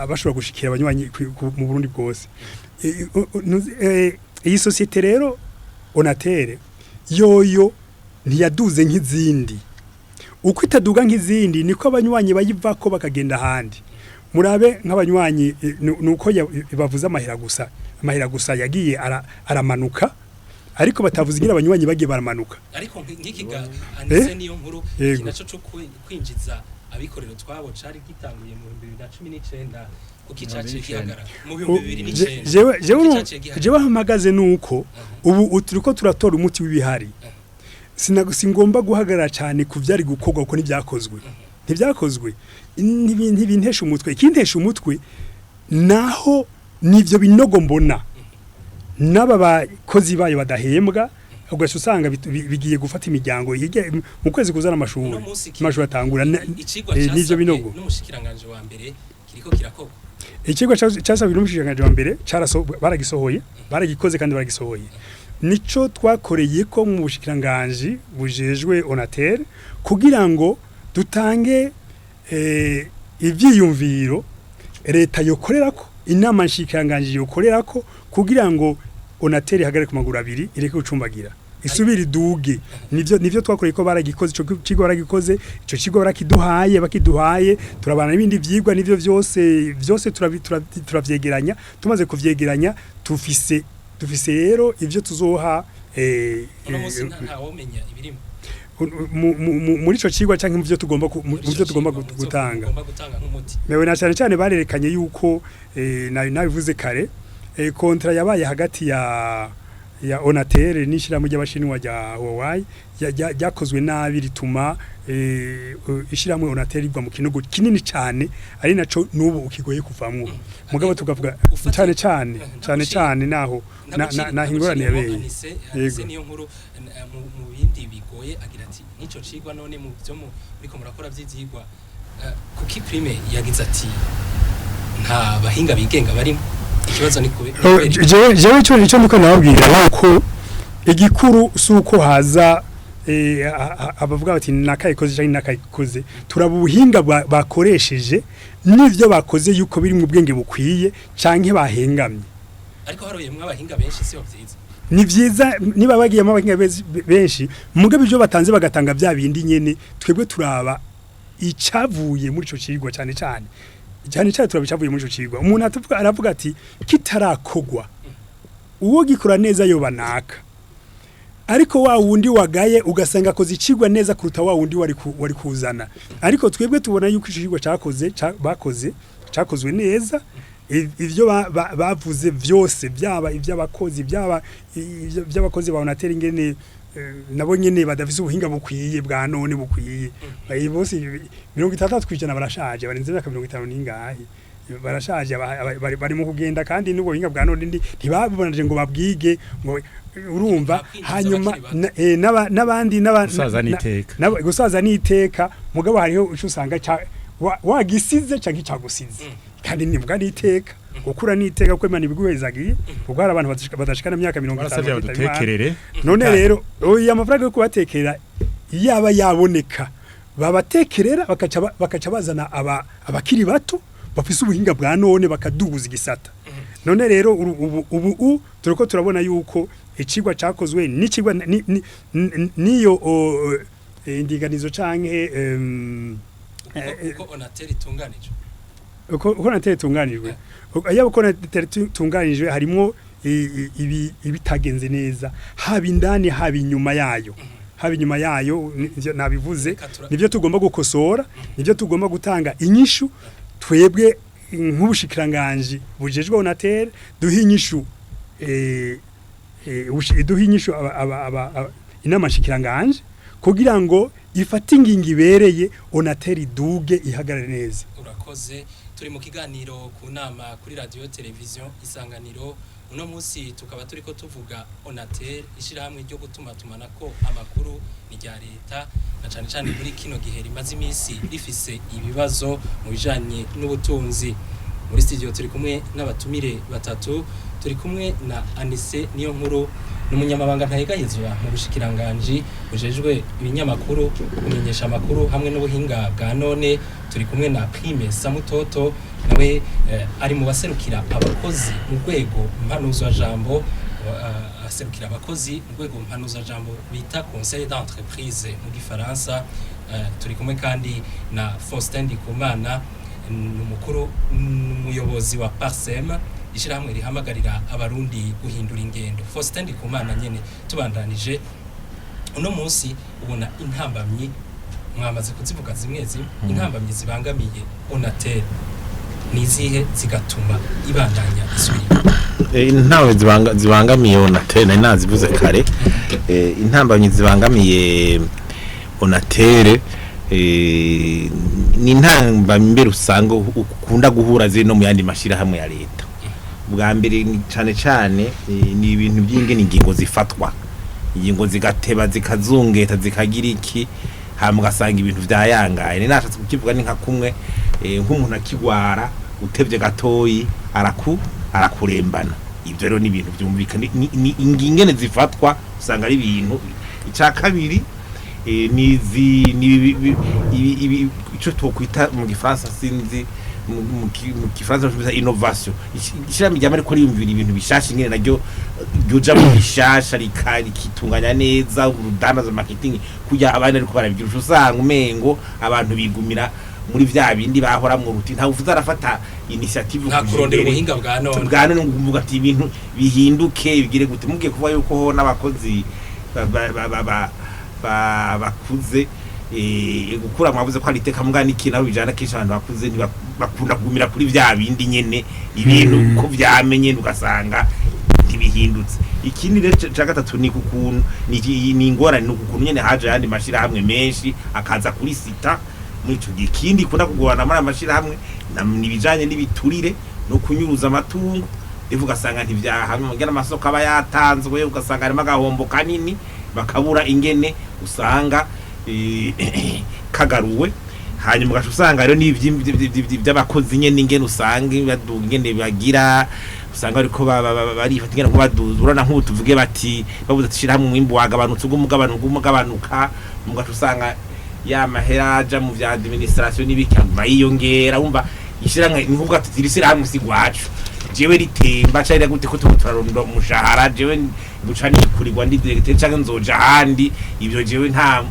abashobora gushikira abanywanyi mu Burundi bwose iyi societe rero Onatere yoyo ntiyaduze nk'izindi uko itaduga nk'izindi niko abanywanyi bayivako bakagenda handi murabe nk'abanywanyi nuko bavuza amahera gusa yagiye aramanuka ariko batavuze ngira abanywanyi bagiye baramanuka ariko nk'ikiga Anise niyo nkuru kinaco cyo kwinjiza abikorero twabo cari gitanguye mu 2019 ukicace gihagara mu 2019 jewe hamagaze nuko ubu turiko turatora umuti w'ibihari singomba guhagarara cyane ku byari gukorwa uko ntibyakozwe ntibintesha umutwe ikintesha umutwe naho nivyo binogo mbona naba bakozi bayo badahembwa ugasha usanga bigiye gufata imiryango mu kwezi kuzana amashuri atangura n'ivyo binogo n'umushikiranganje wa mbere kiriko kirakogwa ikigo cyasabwe n'umushikiranganje wa mbere baragisohoye baragikoze kandi baragisohoye nico twakoreye ko mu bushikiranganje bujejwe Onatere kugira ngo dutange ivyiyumviro leta yokorerako inama nshikiranganje yokorerako kugira ngo Onatere hagare ku maguru abiri ireke gucumbagira isubira iduge nivyo twakoreye ko baragikoze ico kigo baragikoze ico kigo bakiduhaye turabana n'ibindi vyigwa nivyo vyose turavyegeranya tumaze kuvyegeranya tufise rero ivyo tuzoha uno munsi ntawomenya ibirimo muri ico cigwa canke mu byo tugomba gutanga nk'umuti mewe na cyane barerekanye yuko nabivuze kare kontra yabaye hagati ya Onatel n'ishirahamwe ry'abashinwa rya Huawei yakozwe nabi rituma ishirahamwe Onatel igwa mu kinogo kinini cyane ari naco nubu ukigoye kuvamwo mugabo tukavuga cyane naho hingorane yabeye yego niyo nkuru mu bindi bigoye agira ati nico cigwa none mu byo muriko murakora vy'izigwa kuki prime yagize ati nta bahinga bigenga barimo ikibazo ni kube jewe cyo niko nababwira yuko igikuru suko haza abavuga bati nakayikoze cyangwa nakayikoze turaba ubuhinga bakoresheje n'ivyo bakoze yuko biri mu bwenge bukwiye canke bahengamye ariko haroyemwe abahinga benshi si bavyiza ni vyiza niba bagiyemo abahinga benshi mugabe ibyo batanze bagatanga bya bindi nyene twebwe turaba icavuye muri ico cigwa cyane turabicavuye muri ico cigwa umuntu aravuga ati kitarakogwa uwo gikora neza yo banaka ariko wa wundi wagaye ugasanga akoze icigwa neza kuruta wa wundi wari kuzana ariko twebwe tubona yuko icigwa cakozwe neza ivyo bavuze vyose byaba ivy'abakozi by'abakozi ba Onatel ingene nabo nyene badafise ubuhinga bukwiye bwa none bukwiye bose 60% barashaje barenze 50 n'ingahe barashaje bari mu kugenda kandi n'ubuhinga bwa none ntibabonanje ngo babwige ngo urumva hanyuma n'abandi gusaza n'iteka mugabo hariho uco usanga wagisize canke cagusize kandi nivuga n'iteka gukura n'iteka ko Imana ibiguhezagiye kuko hari abantu badashikana imyaka 50 none rero oya amafaranga yo kubatekerera yaba yaboneka babatekerera bakaca bazana abakiri bato bafise ubuhinga bwa none bakaduguza igisata none rero ubu turiko turabona yuko icigwa cakozwe n'icigwa niyo indiganizo canke uko Onatel itunganije uko Onatel itunganijwe yaba uko Onatel itunganijwe harimo ibitagenze neza haba indani haba inyuma yayo nabivuze nivyo tugomba gukosora nivyo tugomba gutanga inyishu twebwe nk'ubushikiranganje bujejwe Onatel duhinyishu duhinyishu inamashikiranganje kugira ngo ifate ingingo ibereye Onatel iduge ihagarare neza urakoze turi mu kiganiro ku nama kuri radio television Isanganiro uno munsi tukaba turiko tuvuga Onatel ishirahamwe ryo gutumatumanako amakuru ni rya leta na cyane muri kino gihe rimaze iminsi rifise ibibazo mu bijanye n'ubutunzi muri studio turi kumwe n'abatumire batatu turi kumwe na Anise niyo nkuru n'umunyamabanga ntayegahizwa mu bushikiranganje bujejwe ibinyamakuru kumenyesha amakuru hamwe n'ubuhinga bwa none turi kumwe na Prime Samutoto nawe ari mu baserukira abakozi mu rwego mpanuzo jambo aserukira abakozi mu rwego mpanuzo jambo bita Conseil d'entreprise mu gifaransa turi kumwe kandi na Faustin Ndikumana n'umukuru n'umuyobozi wa Parsem ishirahamwe rihamagarira abarundi guhindura ingendo Faustin Ndikumana nyene tubandanije uno munsi ubona intambamyi mwamaze kuzivuga zimwe intambamyi zibangamiye Onatel nizihe zigatuma ibandanya isubira intawe zibangamiye Onatel nazivuze kare intambamyi zibangamiye Onatel ni intambamyi usanga ukunda guhura zino mu yandi mashirahamwe ya leta bwa mbere cyane ni ibintu by'ingene ingingo zifatwa ingingo zigateba zikazungeta zikagira iki hamwe gasanga ibintu byayangaye ni nashatse kukivuga ni nka kumwe nk'umuntu akigwara utevye gatoyi arakurembana ibyo rero ni ibintu byumvikana ni ingingene zifatwa usanga ari ibintu icya kabiri nizi ico tokwita mu gifaransa sinzi mu kifaransa bita innovation ishiramo ryama ariko riyumvira ibintu bishasha ingene naryo ryoja mu bishasha rikitunganya neza urudandaza marketing kujya abandi ariko barabigira usanga umengo abantu bigumira muri vya bindi bahora mu ruti nta ufuza arafata initiative kurondera ubuhinga bwa none nguvuga ati ibintu bihinduke bigire gute mugiye kuvuga yuko ho n'abakozi bakuze gukura mwavuze ko ariteka mugana ikintu aho bijana kesha abantu bakuze bakunda kugumira kuri vya bindi nyene ibintu ko vyamenye ugasanga ntibihindutse ikindi rero ca gatatu ni kukuntu ni ingorane ni kukuntu nyene haje yandi mashira hamwe menshi akaza kuri sita muri ico gikindi kuna kugorana muri amashira hamwe nibijanye n'ibiturire no kunyuruza amatungo ivuga sanga ntivyahamwe mugena amasoko aba yatanzwe ugasanga ari magahombo kanini bakabura ingene usanga kagaruwe hanyuma gacu usanga rero by'abakozi nyene ingene usanga baduga ingene bagira usanga ariko bari fatingana ko baduza urana nk'ubu tuvuge bati babuze tishira hamwe mwimbo wagabanutse umugabanuka mugacu usanga ya mahera aja mu vya administration n'ibikamba yiyongera umva ishiranga nkuvuga ati tirisira hamwe sigwacu jewe ritemba cyari gute ko turaronda umushahara jewe bucani kurirwa ndi directeur cyangwa nzoja handi ibyo jewe nta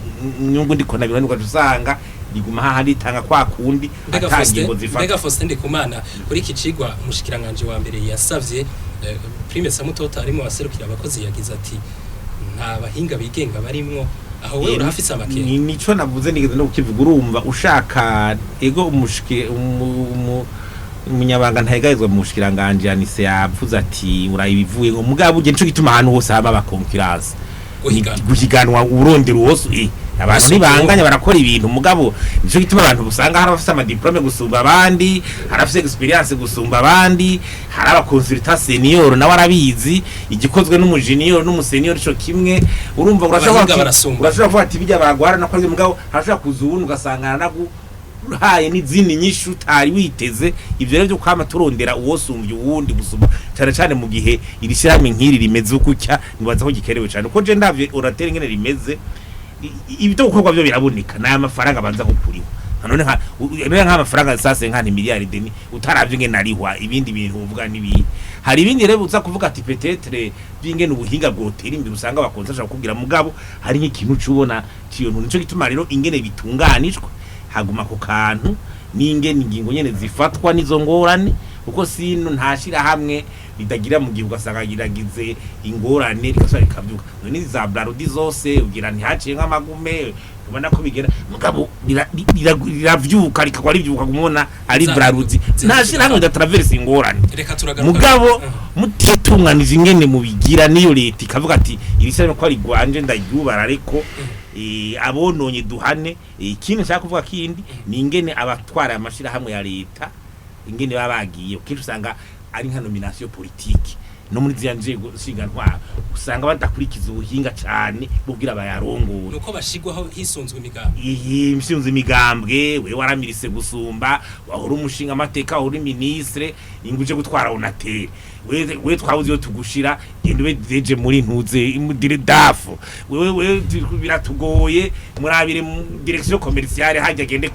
nyungu ndiko nabirani kwa usanga liguma hahandi tanga kwa kundi atangingo zifata Mbega Faustin Ndikumana kuri kicigwa umushikiranganje wa mbere yasavye Prime Samutota arimo waserukira abakozi yagize ati nta bahinga bigenga barimwo aho wewe urafise amakere nico navuze nigeze no kukivuga urumva ushaka ego umunyabanga ntayegayizwa mu mushikiranganje yanise yavuze ati urayibivuye ngo mugabo uje nico gituma ahantu hose haba abakonkurence guhiganwa urondera wose abantu nibanganya barakora ibintu mugabo nico gituma abantu busanga hari abafite ama diplome gusumba abandi harafite experience gusumba abandi hari abakonsultant senior nawe arabizi igikozwe n'umujenior n'umusenior ico kimwe urumva urashobora kuvuga ati bijya baragwara nakoze mugabo harashobora kuzubuna ugasangana nagu haye n'izindi nyinshi utari witeze ivyo rero byo kwama turondera uwosumvye uwundi gusuma cyane mu gihe irishirame nkiri rimeze ukucya nibaza ko gikerewe cyane uko je ndavye uratera ingene rimeze ibyo gukorwa byo biraboneka na amafaranga banza gukuriwa none nka amafaranga sase nka miliyari deni utaravye ingene narihwa ibindi bintu uvuga nibi hari ibindi rero uza kuvuga ati peut-être bingene ubuhinga bwotera imbere usanga bakonza kubwira mugabo hari nk'ikintu cubona ciyo nico gituma rero ingene bitunganishwa haguma ku kantu n'ingene ingingo nyene zifatwa nizo ngorane uko sino ntashira hamwe bidagira mu gihe ugasanga giragize ingorane rikasara kabyuka none za blarudi zose ugira ntihaciye nk'amagume ubona ko bigera mugabo biravyuka rikakwa rivyuka kumona ari blarudi ntashira hamwe da traverse ingorane mugabo mutitunganije ingene mu bigira niyo leta ikavuga ati ibisaba ko ari gwanje ndaryubara ariko abononye duhane ikintu nshaka kuvuga kindi ni ingene abatwara amashira hamwe ya leta ingene babagiye ukintu usanga ari nka nomination politique no muri ziyanje gushinganwa usanga badakurikiza ubuhinga cyane bubwira abayarongora nuko bashigwaho hisunzwe imigambwe imisunzwe imigambwe we waramirise gusumba wahora umushinga amateka wahora ministre inguje gutwara onatere we twawuzi yo tugushira gende we deje muri ntuze imudire dafo we biratugoye murabire direction commerciale hajya gende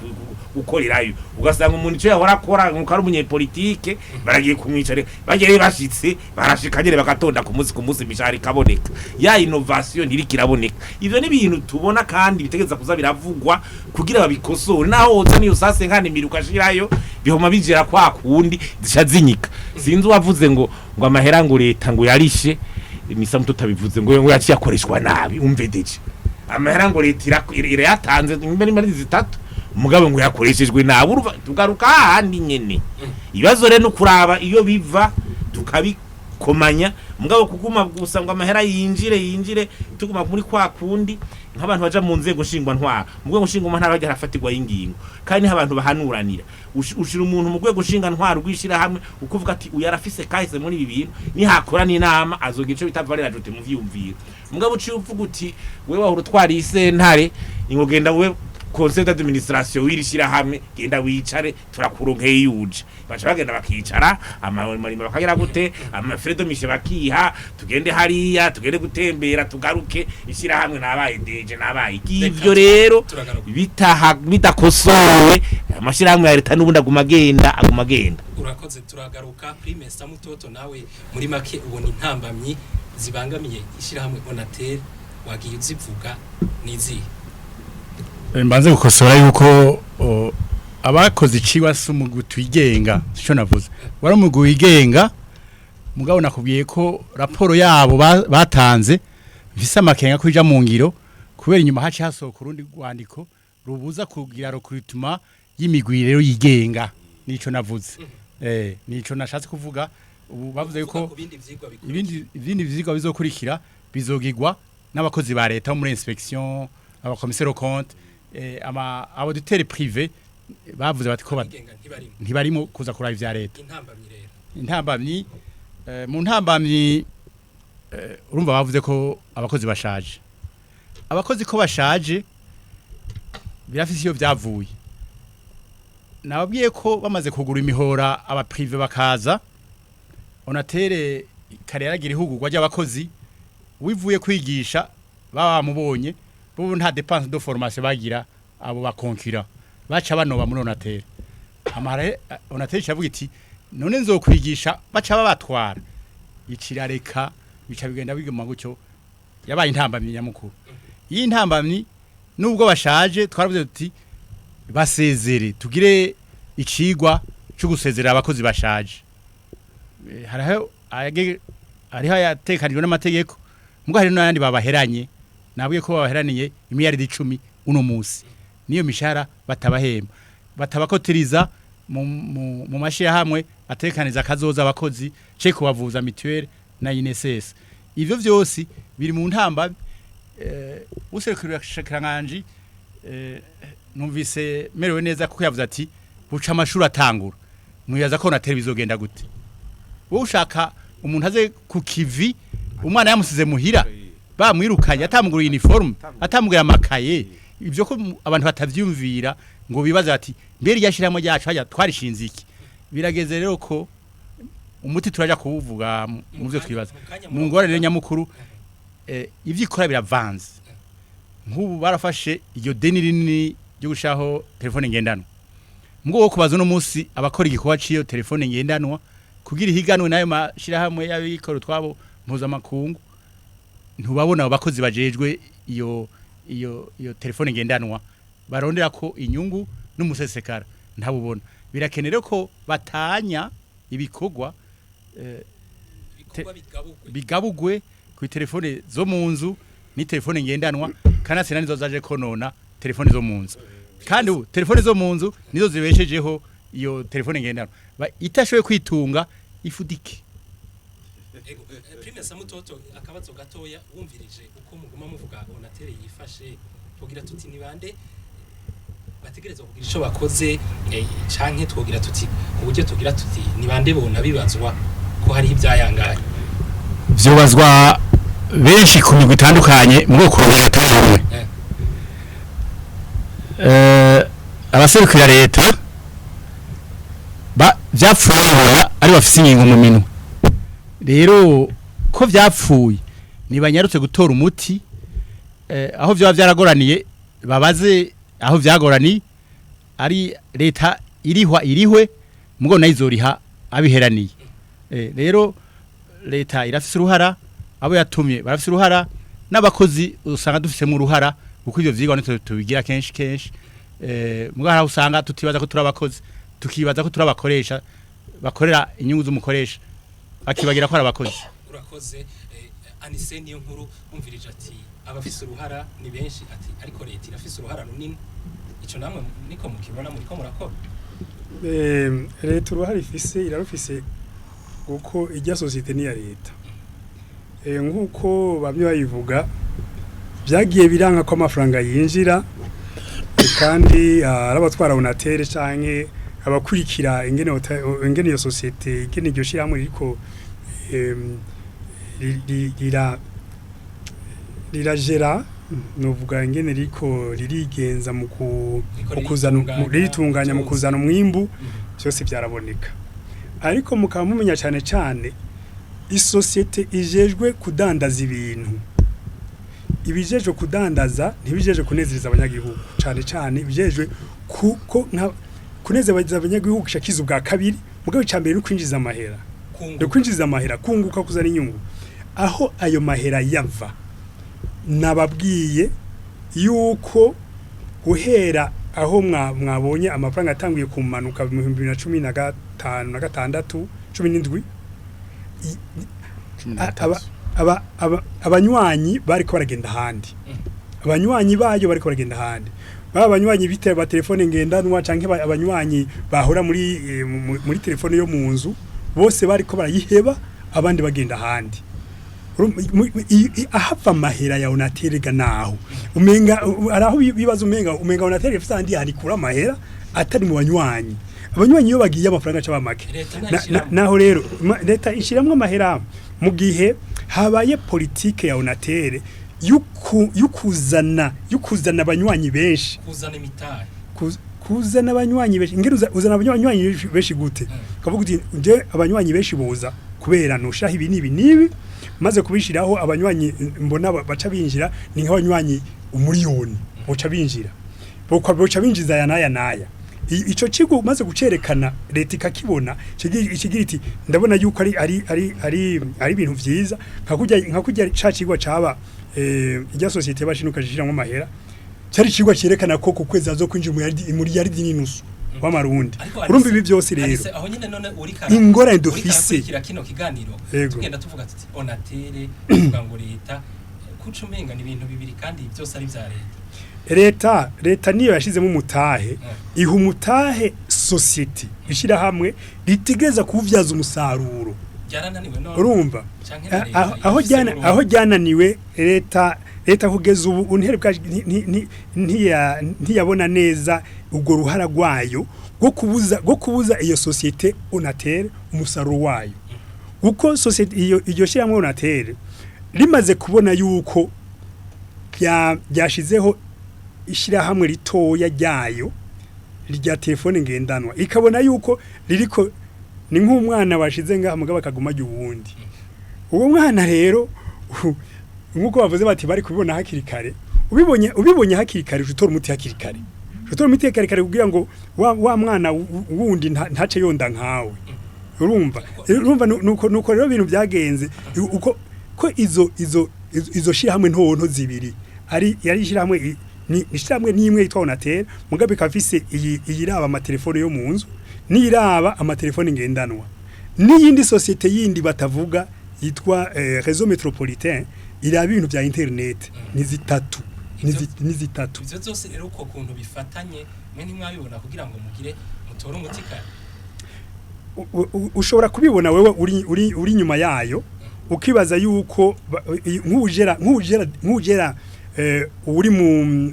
ukorerayo ugasanga umuntu cyo yahora akora nk'ukari umunyepolitike baragiye kumwicare bagere bashitse barashikagere bagatonda ku munsi mishari kaboneka ya innovation iri kiraboneka ivyo ni ibintu tubona kandi bitegeza kuza biravugwa kugira babikosore naho oza niyo sase nkane miruka shirayo bihoma bijera kwa kundi zishazinyika sinzi wavuze ngo amahera ngo leta ngo yarishe misa mututabivuze ngo yaciye akoreshwa nabi umvedeje amahera ngo leta yatanze imbere muri zitatu mugabo ngo yakoreshejwe nabo tugaruka handi nyene ibibazo rero no kuraba iyo biva tukabikomanya mugabo kuguma gusanga amahera yinjire tuguma muri kwa kundi nk'abantu baja mu nzego shingwa ntwara mu rwego shingwa ntara bajya harafatirwa y'ingingo kandi abantu bahanuranira ushira umuntu mu rwego shinga ntwara rwishira hamwe ukuvuga ati uyarafise kahise muri ibi bintu ni hakora n'inama azogira ico bitavarira jote mu vyumviro mugabo uciye uvuga uti wewe wahura twari isentare ingogenda we conseil d'administration wirishira hamwe genda wicare turakuronkeye yuje baca bagenda bakicara amarimo bakagira gute amafredo mishe bakiha tugende hariya tugende gutembera tugaruke ishira hamwe nabaye deje nabaye ivyo rero bitakosowe amashira hamwe ya leta n'ubundi aguma agenda urakoze turagaruka Prime Samutoto nawe muri make ubona intambamyi zibangamiye ishira hamwe Onatel wagiye uzivuga nizi mbanze gukosora yuko abakoze iciwa sumugu twigenga cyo navuze wari umugu wigenga mugabo nakubwiye ko raporo yabo batanze mfise amakenga kwija mu ngiro kubera inyuma haci hasohoka urundi rwandiko rubuza kugira recruitment y'imigwi rero yigenga nico navuze nico nashatse kuvuga ubu bavuze yuko ibindi vyigwa bizokurikira bizogirwa n'abakozi ba leta muri inspection abakomisero compte auditeur privé bavuze bati ko ntibarimo kuza kuraba ivya leta intambamyi mu ntambamyi urumva bavuze ko abakozi bashaje abakozi ko bashaje birafise iyo byavuye nababwiye ko bamaze kugura imihora aba privé bakaza Onatel kareragira ihugurwa ry'abakozi wivuye kwigisha baba mubonye bo nta dépense de formation bagira abo bakonkira baca banoba muri Onatel amare Onatel cyavuga iti none nzokwigisha baca babatwara ikirareka bica bigenda biguma gucyo yabaye intambamye nyamukuru iyi ntambamye nubwo bashaje twaravuze tuti basezere tugire icigwa cyo gusezerera abakozi bashaje hariho yatekanijwe n'amategeko mbwa hari n'ayandi babaheranye nabwiye ko babaheraniye imiliyaridi 10 uno munsi niyo mishahara batabahemba batabakotiriza mu mashira hamwe atekaniza kazoza abakozi cyo kubavuza mutuelle na INSS ivyo vyose biri mu ntamba usekurira shakiranganje numvise merewe neza kuko yavuze ati buca amashuri atangura mwiyaza ko Onatel bizogenda gute wowe ushaka umuntu aze ku kivi umwana yamusize muhira bamwirukanye atamugura uniforme atamuguye amakaye ibyo ko abantu batavyumvira ngo bibaza ati mbere yashiramo ryacu hajya twarishinze iki birageze rero ko umuti turaja kuvuga mu byo twibaza mu ngorane nyamukuru ivyikora biravanze nk'ubu barafashe iyo deni rinini ryo gushaho telefone ngendanwa mgo wo kubaza no munsi abakora igikorwa ciyo telefone ngendanwa kugira higanwe nayo mashira hamwe yabikora twabo mpuza makungu ntubabona abakozi bajejwe iyo telefone ngendanwa barondera ko inyungu n'umusesekara ntabubona birakenere ko batanya ibikorwa bigabugwe ku telefone zo mu nzu ni telefone ngendanwa kana sena nizo zaje konona telefone zo mu nzu kandi telefone zo mu nzu nizo zibeshejeho iyo telefone ngendanwa itashoye kwitunga ifudike Prime Samutoto akabazo gatoya wumvirije uko muguma muvuga Onatel yifashe tugira tuti nibande bategerezwa kugira ico bakoze canke twogira tuti uburyo tugira tuti nibande bona bibazwa ko hari ibyayangaye vyobazwa benshi ku migwi itandukanye mu ko leta y'ubumwe abaserukira leta vyapfuye ari bafise ingingo mu minwe rero ko vyapfuye nibanyarutse gutora umuti aho vyo byaragoraniye babaze aho vyagorani ari leta irihwe mugo nayizoriha abiheraniye rero leta irafise uruhara abo yatumye barafise uruhara n'abakozi usanga dufise mu ruhara kuko ivyo vyigwa nitwe tubigira kenshi mugo hari usanga tutibaza ko turabakozi tukibaza ko turabakoresha bakorera inyungu z'umukoresha akibagira ko arabakozi urakoze Anise niyo nkuru umvirije ati abafise uruhara ni benshi ati ariko leta irafise uruhara runini ico namwe niko mukibona muri ko murakora leta uruhara ifise irarufise uko ijya societe ni ya leta nkuko bamwe bayivuga byagiye biranga ko amafaranga yinjira kandi arabatwara Onatel canke abakurikira ingene iyo societe ingene iryo shiramwe riko riragera nuvuga ingene riko ririgenza mu kuzana ritunganya mu kuzana umwimbu byose byaraboneka ariko mukaba mumenya cyane cyane isosiyete ijejwe kudandaza ibintu ibijejwe kudandaza ntibijejwe kunezereza abanyagihugu cyane cyane ibijejwe kuko kunezereza abanyagihugu kishakiza ubwa kabiri mugabo cyambere no kwinjiza amahera kunguka kuzana inyungu aho ayo mahera yava nababwiye yuko guhera aho mwabonye amafaranga atanguye kumanuka mu 2015 na 6 17 abanywanyi bariko baragenda handi abanywanyi bayo bariko baragenda handi abanywanyi bite ba telefone ngendanwa canke abanywanyi bahora muri telefone yo mu nzu bose bariko barayiheba abandi bagenda handi ahava mahera ya unaterega naho umenga araho bibaza umenga unaterega fandi hanikura mahera atari mu banywanyi abanywanyi yo bagiye amafaranga c'abamake naho rero leta ishiramwe amahera mu gihe habaye politike ya unatere yukuzana abanywanyi benshi kuzana abanywanyi benshi ingero uzana abanywanyi benshi gute kavuga uti nje abanywanyi benshi boza kubera nushaho ibi nibi maze kubishiraho abanywanyi mbona baca binjira ni nk'abanywanyi umuriyoni boca binjira boca binjiza ya naya ico kigo maze gucerekana leta ikakibona ikigira iti ndabona yuko ari ibintu vyiza nkakujya cacigwa caba ijya societe bashinuka jishiramo mahera cyari cigwa cyerekana ko ku kwezi azo kwinjira muri yaridi n'inusu w'amarundi urumva ibi byose rero aho nyine none uri ingorane dufise kino kiganiro tugenda tuvuga tuti onatere tuvuga ngo leta kucumenga ni ibintu bibiri kandi byose ari vya leta niyo yashizemo umutahe iha umutahe society ishira hamwe ritigeza kuvyaza umusaruro urumva aho jyananiwe leta kugeza ubu untere bwa ntiyabona neza ubwo ruhara rwayo go kubuza iyo societe onatere umusaruro wayo uko societe iyo shiramwe onatere rimaze kubona yuko byashizeho ishira hamwe ritoya ryayo rya telefone ngendanwa ikabona yuko ririko ni nk'umwana bashize ngaha mugaba kaguma y'uwundi uwo mwana rero nkuko bavuze bati bari kubibona hakiri kare ubibonye hakiri kare utora umuti hakiri kare kugira ngo wa mwana wundi ntace yonda nkawe urumva nuko rero ibintu byagenze uko ko izo shira hamwe ntonto zibiri yari shira hamwe ni ishiramwe n'imwe yitwa Onatel mugabe kafise iyiraba amatelefone yo mu nzu niraba amatelefone ngendanwa n'iyindi societe yindi batavuga yitwa Réseau Métropolitain iraba ibintu bya internet ni zitatu ivyo zose rero uko kuntu bifatanye mwe ntimwabibona kugira ngo mugire mutore umutikana ushobora kubibona wewe uri nyuma yayo ukibaza yuko nk'ujera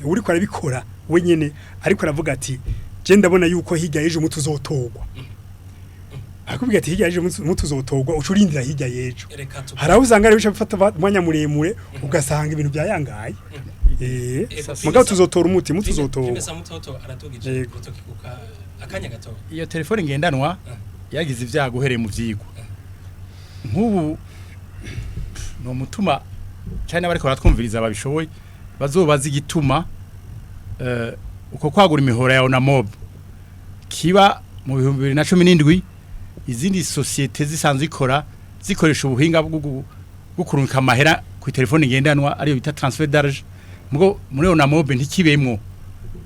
uri kwarabikora wenyene ariko aravuga ati je ndabona yuko hirya yejo mutuzotogwa akubwiye ati hirya yejo mutuzotogwa ucurindira hirya yejo haraho usanga rero bifata mwanya muremure ugasanga ibintu byayangaye mugabo tuzotora umuti mutuzotogwa Kimesa mutoto aratugije utoki kuka akanya gato iyo telefone ngendanwa yagize ivyago uhereye mu vyigwa nk'ubu no mutuma cyane bariko baratwumviriza babishoboye bazobaza igituma uko kwagura imihora ya Onamob kiba mu 2017 izindi societe zisanzwe zikoresha ubuhinga bwo kurunka amahera ku telefone ngendanwa ariyo bita transfer d'argent mugo muri Onamob ntikibemwo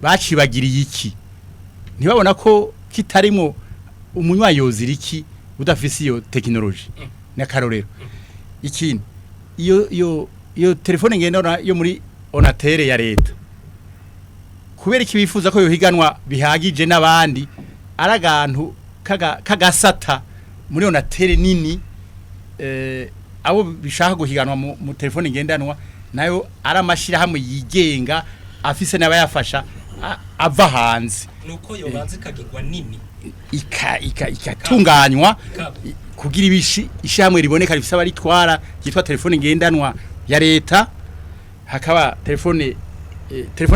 bacibagiriye iki ntibabona ko kitarimo umunywayozi iki udafise iyo technology n'akarorero ikindi iyo telefone ngendanwa yo muri Onatere ya leta kubera iki bifuza ko yohiganwa bihagije n'abandi aragantu kagasata muri Onatere nini abo bishaka guhiganwa mu telefone ngendanwa nayo aramashira hamwe yigenga afise n'abayafasha ava hanze nuko yo banze kagirwa nini ikatunganywa kugira ishamwe riboneka rifisa baritwara yitwa telefone ngendanwa ya leta hakaba telefone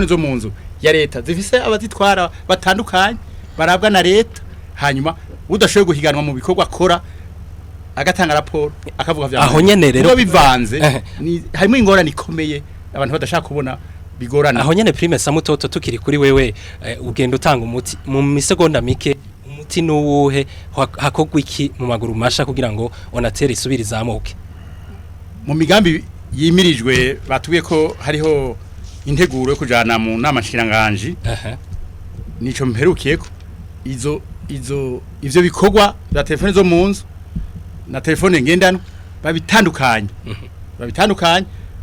zo mu nzu ya leta zifise abazitwara batandukanye barabwa na leta hanyuma udashoboye guhiganwa mu bikorwa akora agatanga raporo akavuga vya aho nyene rero bivanze harimo ingorane ikomeye abantu badashaka kubona bigorana aho nyene prime samutoto tukiri kuri wewe ugenda utanga umuti mu misegonda mike umuti nuwuhe hakogwa iki mu maguru masha kugira ngo Onatel isubire izamuke mu migambi yimirijwe batuye ko hariho integuro yo kujana mu nama nshinganje nico mperukiye ko ivyo bikorwa bya telefone zo mu nzu na telefone ngendanwa babitandukanye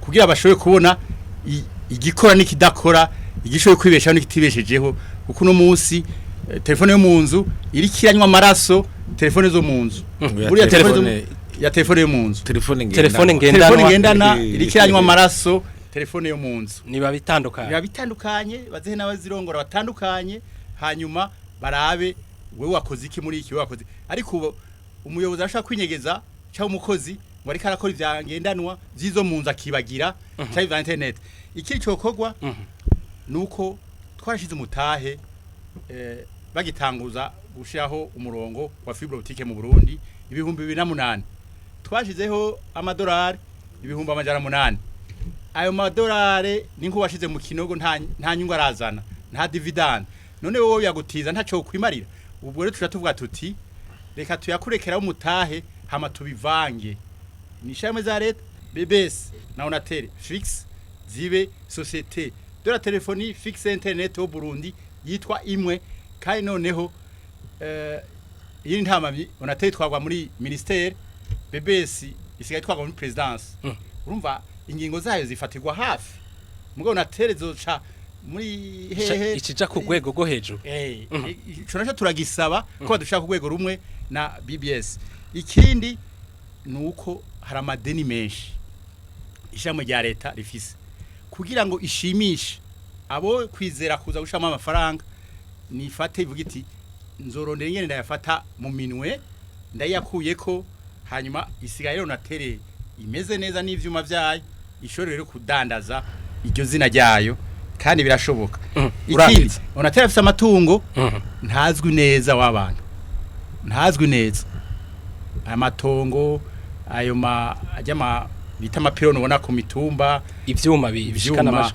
kugira bashoboye kubona igikora n'ikidakora igishoboye kwibeshaho n'ikitibeshejeho kuko no munsi telefone yo mu nzu iri kiranywa amaraso telefone zo mu nzu buri ya telefone yo mu nzu telefone ngendana iri kiranywa amaraso telefone yo mu nzu niba bitandukanye bazehe n'abazirongora batandukanye hanyuma barabe wewe wakoze iki muri iki wakoze ariko umuyobozi ashaka kwinyegeza cyangwa umukozi ngo ariko arakora ivyangendanwa zizo mu nzu akibagira cyangwa ivya internet ikiri cokogwa nuko twashize umutahe bagitanguza gushiraho umurongo wa fibre optique mu Burundi 2008 twashizeho amadolari 800 ayo madolari ninko washize mu kinogo nta nyungu arazana nta dividend none wowe yagutiza ntaco kwimarira ubwo rero tuvuga tuti reka tuyakurekeraho umutahe hama tubivange nishamwe za leta BBS na Onatel fixe zibe societe de la téléphonie fixe internet au Burundi yitwa imwe kandi noneho yiri ntamamyi Onatel twagwa muri ministère BBS isigaye twagwa muri présidence urumva ingingo zayo zifatirwa hafi mugabo Onatel zoca muri hehe ikija ku rwego rwo hejuru ico naco turagisaba ko badushaka ku rwego rumwe na BBS ikindi nuko hari amadeni menshi ishamo rya leta rifise kugira ngo ishimishe abo kwizera kuza gushama amafaranga nifate ivuga iti nzorondera ingene ndayafata mu minwe ndayakuye ko hanyuma isigaye Onatel imeze neza n'ivyuma vyayo ishorero rero kudandaza iryo zina ryayo kandi birashoboka ikindi Onatel afite amatungo ntazwi neza w'abantu ntazwi neza amatongo ayo bita amapironi ubona ku mitumba ivyuma bishikana amaje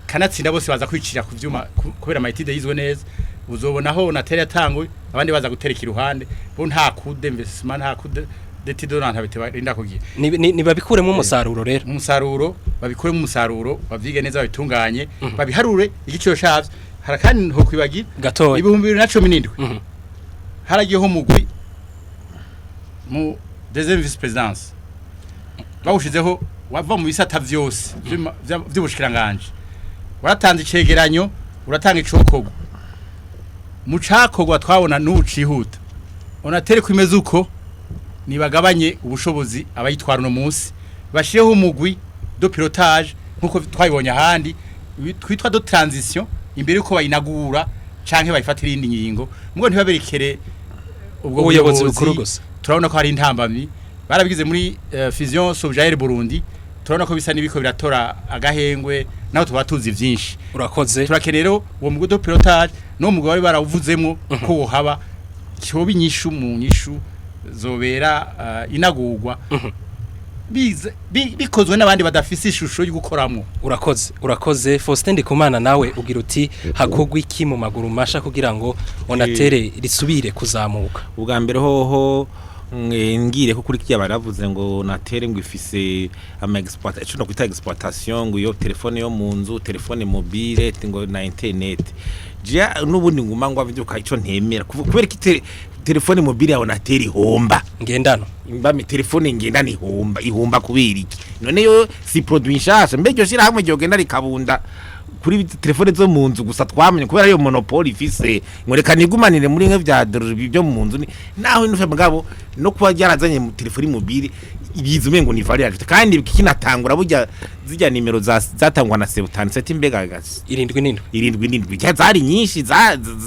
kanatsinda bose baza kwicira ku vyuma kubera amayitide yizwe neza uzobona ho Onatel yatanguye abandi baza gutereka iruhande bo nta kude investment nta kude detidorant habite barinda kugira ni babikuremo umusaruro rero umusaruro babikuremo umusaruro bavyige neza babitunganye babiharure igiciro cyavyo harakani ho kwibagira gatoya 2017 haragiyeho mugwi mu deuxième vice présidence bawushizeho wava mu bisata vyose vy'ubushikiranganje waratanze icegeranyo uratanga icokogo mu cakogwa twabona n'ucihuta Onatel kwimeze uko nibagabanye ubushobozi abayitwara no munsi bashireho umugwi do pilotage nkuko twabibonye ahandi twitwa do transition imbere uko bayinagura canke bayifatira indi nyingo ngo ntibaberekere ubwo ubuyobozi bukuru gusa turabona ko hari intambamyi barabigize muri fusion Sauvegarde Burundi turabona ko bisa nibiko biratora agahengwe naho tubatuzi vyinshi urakoze turakerero uwo mugwi do pilotage no mugwi bari barawuvuzemo ko wohaba cyoba inyishu mu nyishu zobera inagurwa bikozwe n'abandi badafise ishusho yo gukoramo urakoze Faustin Ndikumana nawe ugira uti hakogwa iki mu maguru masha kugira ngo Onatel risubire kuzamuka ubwa mbere hoho ngire ko kuri kiya baravuze ngo Onatel ngo ifise ama exploitation no kwita exploitation ngo yo telefone yo mu nzu telefone mobile ngo na internet je nubundi nguma ngo avyuka ico ntemera kubera ki telefone mobile ya Onatel ihomba ngendano imbame telefone ngendana ihomba kubera iki none yo si produit nshasha mbege shira hamwe jogenda rikabunda kuri telefone zo mu nzu gusa twamenye kubera yo monopole ifise ngo reka nigumanire muri nka vya byo mu nzu naho ino mugabo no kuba yarazanye mu telefone mobile ibizume ngo ni variable kandi kinatangura burya zijya nimero zatangwa na 77 mbega gasi 77 zari nyinshi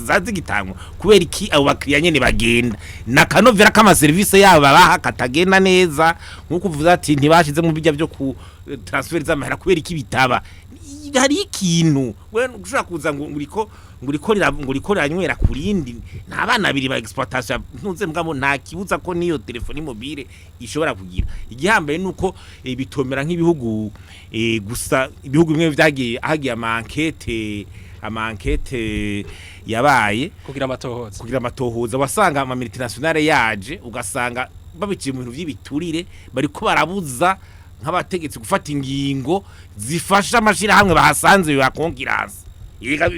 zazigitangwa kubera iki abo bakiriya nyene bagenda na kanovera kama service yabo baha katagenda neza nkuko uvuze ati ntibashize mu bijya byo ku transfer z'amahera kubera iki bitaba hari ikintu we ushaka kuza ngo nguriko ranywera kurindi nta bana babiri ba exploitation ntuze mugabo nta kibuza ko niyo telefone mobile ishobora kugira igihambaye nuko bitomera nk'ibihugu gusa ibihugu bimwe vyagiye ahagiye amankete yabaye kugira amatohoza wasanga ama multinationale yaje ugasanga babiciye mu bintu by'ibiturire bariko barabuza nk'abategetsi gufata ingingo zifasha amashira hamwe bahasanze ya konkiranse yiga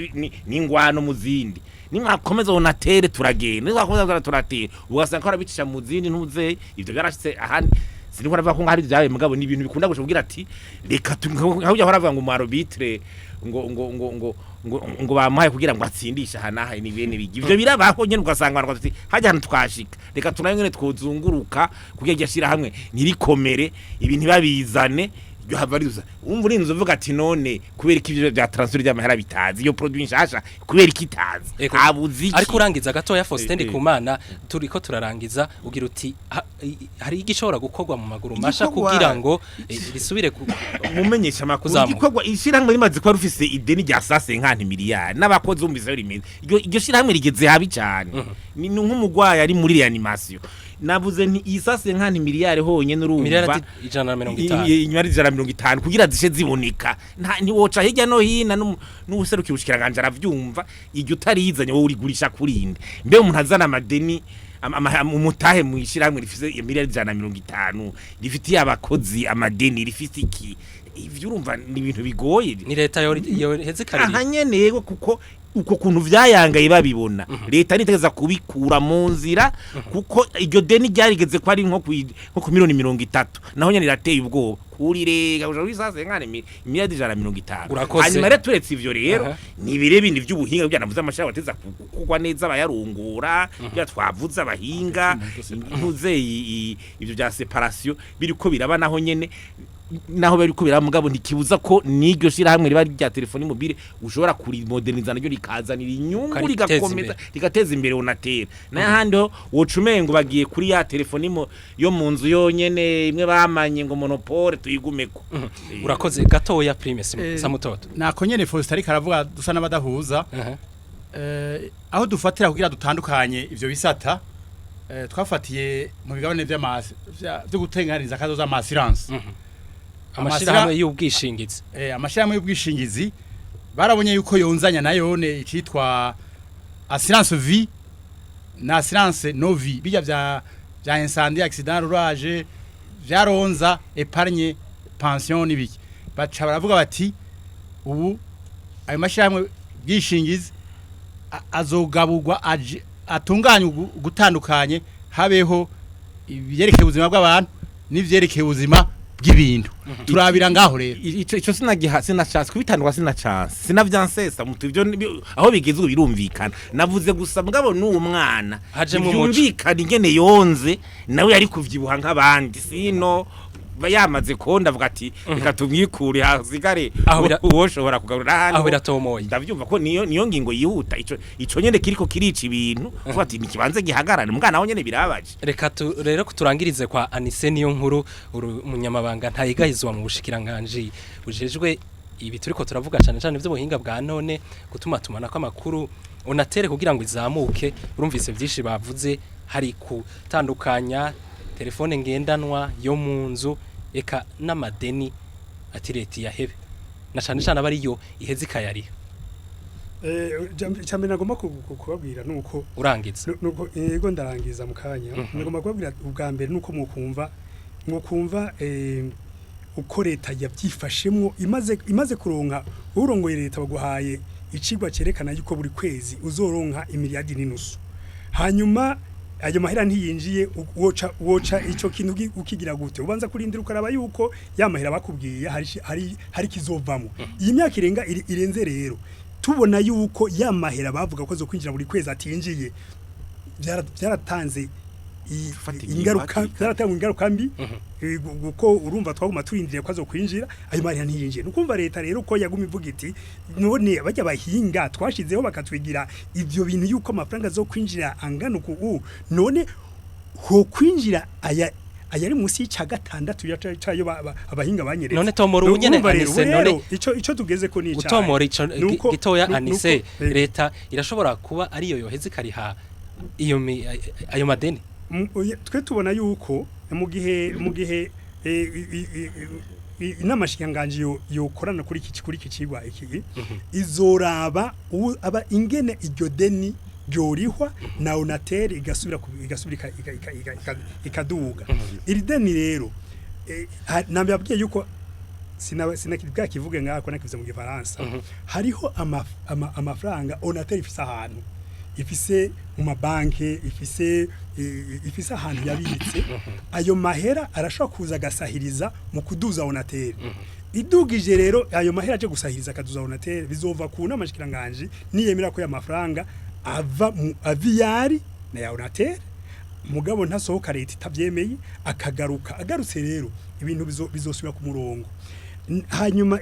ni ngwano muzindi nimwakomeza onatere turagenda nimwakomeza turatera ugasanga ko arabicisha muzindi ntuze ivyo byarashitse ahandi siniko navuga ko ngari byawe mugabo ni ibintu bikunda gushobogira ati reka aho ujya horavuga ngo mu arbitre ngo bamuhaye kugira ngo atsindisha hanaha ni bene bigi ivyo birabaho nyene ugasanga abantu ati hajya hano twashika reka tunaye ngene twozunguruka kugira gyashira hamwe nirikomere ibintu babizane yo havariza umvura inzo vuga ati none kubera iki ivyo bya transfer y'amahera bitazi iyo produit nshasha kubera iki tazi abuziki ariko urangiza gato ya Faustin Kumana turiko turarangiza ugira uti hari igishobora gukorwa mu maguru masha kugira ngo bisubire mumenyesha makuru gikorwa ishiramwe rimaze kwa rufise ideni rya sase nk'anti miliyari n'abakozi umbize rimeze iryo shiramwe rigeze habi cyane ni nk'umugwayi ari muri reanimation navuze nti isase nk'anti miliyari honye n'urumva 150 kugira zishe ziboneka nti woca hirya no hina n'ubuserukiye ushikiranganje aravyumva iryo tarizanye wowe urigurisha kurinde mbe umuntu azana amadeni umutahe mu ishiramwe rifise miliyari 150 rifitiye abakozi amadeni rifite iki ivyo urumva ni ibintu bigoye ni leta yo heze kariri ahanyene yego kuko uko kuntu vyayangaye babibona leta nitegeza kubikura mu nzira kuko iryo deni ryarigeze ko ari nko ku miliyoni 30 naho nyene rirateye ubwoba kurirega uja wisase nkane miliyari 150 hanyuma rero turetse ivyo rero ni birebindi vy'ubuhinga bya navuze amashara bateza kugwa neza bayarungura bya twavuze abahinga ntuze ivyo bya separation biriko biraba naho nyene naho bari kubira mugabo ntikibuza ko niryo shira hamwe riba rya telefone mobile ushobora kuri moderniza naryo likazanira inyungu ligakomeza ligateza imbere onatera na handi ho wocumengo bagiye kuri ya telefone yo munzu yonyene imwe bamanye ngo monopole tuyigumeko urakoze gatoya prime samutoto nako nyene Faustin ariko aravuga dusa n'abadahuza aho dufatira kugira dutandukanye ivyo bisata twafatiye mu bigabane byo gutenganiza kazo za assurance amashirahamwe y'ubwishingizi amashirahamwe y'ubwishingizi barabonye yuko yonzanya nayone icitwa assurance vie na assurance no vie bijya bya incendie accident rurage vyaronza épargne pension nibiki baca baravuga bati ubu ayo mashirahamwe bwishingizi azogaburwa atunganya gutandukanye habeho ibyerekeye ubuzima bw'abantu n'ivyerekeye ubuzima bw'ibintu turabira ngaho rero ico sinachatse kubitandwa sinachanse sinavyansesa mutu ivyo aho bigezwe birumvikana navuze gusa mugabo n'uwo mwana byumvikana ingene yonze nawe yari kuvyibuha nk'abandi sino bayamaze konda avuga ati reka tumwikure hasigare uwoshobora kugarura hano aho biratomoye ndavyumva ko niyo ngingo yihuta ico nyene kiriko kirica ibintu kuko ati nikibanze gihagarara umwana aho nyene birabaje reka rero kuturangirize kwa Anise niyo nkuru umunyamabanga ntayigahizwa mu bushikiranganje bujejwe ibi turiko turavuga cyane cyane by'ubuhinga bwa none gutuma tumana ko amakuru onatere kugira ngo izamuke urumvise byinshi bavuze hari kutandukanya telefone ngendanwa yo munzu eka n'amadeni ati leta yahebe na cyane cyane abariyo iheze ikayari cyane nagomba kubabwira nuko urangiza nuko yego ndarangiza mu kanya nagomba kubabwira ubwa mbere nuko mukumva uko leta yabyifashemwo imaze kuronka urongoye leta baguhaye icigwa cerekana yuko buri kwezi uzoronka imiliyadi n'inusu hanyuma ayo mahera ntiyinjiye woca ico kintu ukigira gute ubanza kurindira ukaraba yuko ya mahera bakubwiye hari kizovamo iyi myaka irenze rero tubona yuko ya mahera bavuga ko zo kwinjira buri kwezi atinjiye byaratanze ingaruka mbi uko urumva twaguma turindiriye ko azokwinjira ayo mahera ntiyinjiye nukumva leta rero uko yaguma ivuga iti none bajya bahinga twashizeho bakatwigira ivyo bintu yuko amafaranga zo kwinjira angana uku none ho kwinjira ayari munsi y'icya gatandatu yacayo abahinga banyeretse none tomora ubunyene Anise none ico tugeze ko ni utomora ico gitoya Anise leta irashobora kuba ariyo yoheze kariha ayo madeni twe tubona yuko mu gihe inama shikanganje yokorana kuri iki cigwa iki izoraba aba ingene iryo deni ryorihwa na Onatel igasubira ikaduga iri deni rero nambye yuko sinakibwa kivuge ngako nakivuze mu gifaransa hariho amafaranga Onatel ifise ahantu ifise mu mabanke ifise ahantu yabitse ayo mahera arashobora kuza gasahiriza mu kuduza Onatel idugije rero ayo mahera aje gusahiriza kaduza Onatel bizova ku namashikiranganje niyemera ko ya mafaranga ava mu aviyari na ya Onatel mugabo ntasohoka leta itavyemeye agarutse rero ibintu bizosubira ku murongo hanyuma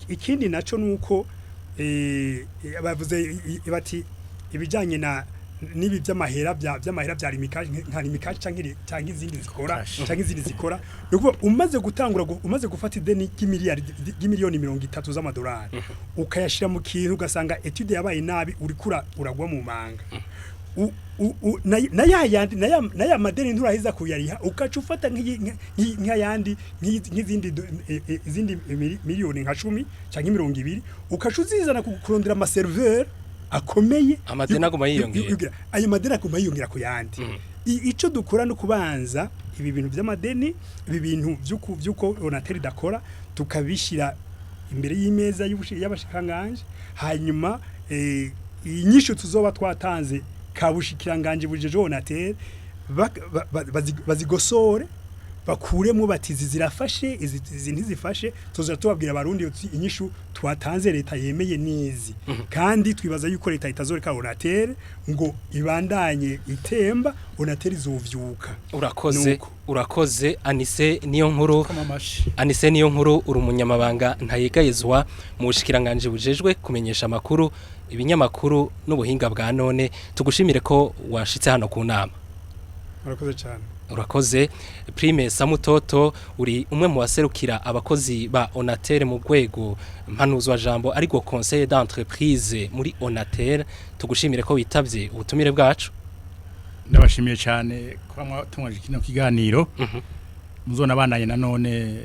ikindi naco nuko bavuze bati ibijanye nibi by'amahera bya limikaje nka limikaje cyangwa izindi zikora nuko umaze gufata ideni y'imiliyoni 30 z'amadolari ukayashira mu kintu ugasanga etude yabaye nabi uragwa mu manga na ya madeni nturahiza kuyariha ukaca ufata nk'ayandi nk'izindi miliyoni nka 10 cyangwa 20 ukaca uzizana kurondera amaserveur akomeye amadeni aguma yiyongera ayo madeni aguma yiyongera ku yandi ico dukora no kubanza ibi bintu by'amadeni ibi bintu byuko Onatel dakora tukabishira imbere y'imeza y'abashikanganje hanyuma inyisho tuzoba twatanze kabushikiranganje bujeje Onatel bazigosore bakuremo batizi zirafashe izi ntizifashe tuza tubabwira abarundi inyishu twatanze leta yemeye nizi kandi twibaza yuko leta itazoreka Onatel ngo ibandanye itemba Onatel izovyuka urakoze Anise niyo nkuru uri umunyamabanga ntayegayezwa mu bushikiranganje bujejwe kumenyesha amakuru ibinyamakuru n'ubuhinga bwa none tugushimire ko washitse hano ku nama urakoze cyane urakoze Prime Samutoto uri umwe mu baserukira abakozi ba Onatel mu rwego mpanuzwa jambo ariko conseil d'entreprise muri Onatel tugushimire ko witavye ubutumire bwacu ndabashimiye cyane kwa mwatumwaje kino kiganiro muzona banaye nanone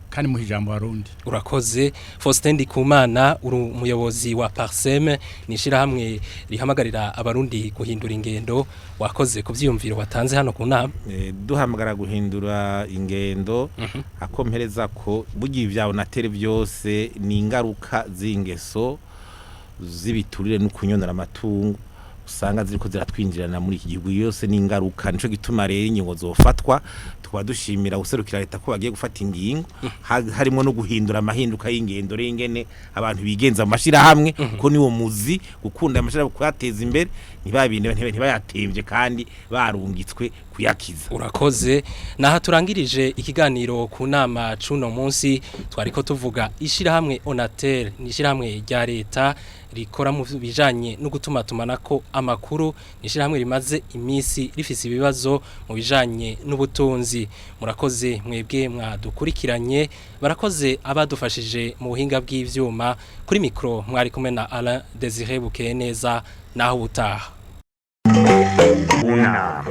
kandi mu hijambo warundi urakoze Faustin Ndikumana uri umuyobozi wa Parsem nishira hamwe rihamagarira abarundi guhindura ingendo wakoze kuvyumvira watanze hano ku nama duhamagara guhindura ingendo akompereza ko bugiye vya Onatel byose ni ingaruka z'ingeso zibiturire no kunyonera amatungo usanga ziriko ziratwinjirana muri iki gihugu yose ni ingaruka nico gituma rero ingingo zofatwa tukaba dushimira userukira leta ko bagiye gufata ingingo harimo no guhindura amahinduka y'ingendo rengene abantu bigenza amashira hamwe ko niwo muzi gukunda amashira kuyateza imbere ntibayatembye kandi barungitswe kuyakiza urakoze naha turangirije ikiganiro ku nama cuno munsi twariko tuvuga ishira hamwe Onatel nishira hamwe rya leta rikora mu bijanye no gutuma tumanako amakuru nishira hamwe rimaze imisi rifise ibibazo mu bijanye n'ubutunzi murakoze mwebwe mwadukurikiranye barakoze abadufashije mu buhinga bw'ivyuma kuri mikro mwari kumwe na Alain Désiré Bukeneza naho utaha Una.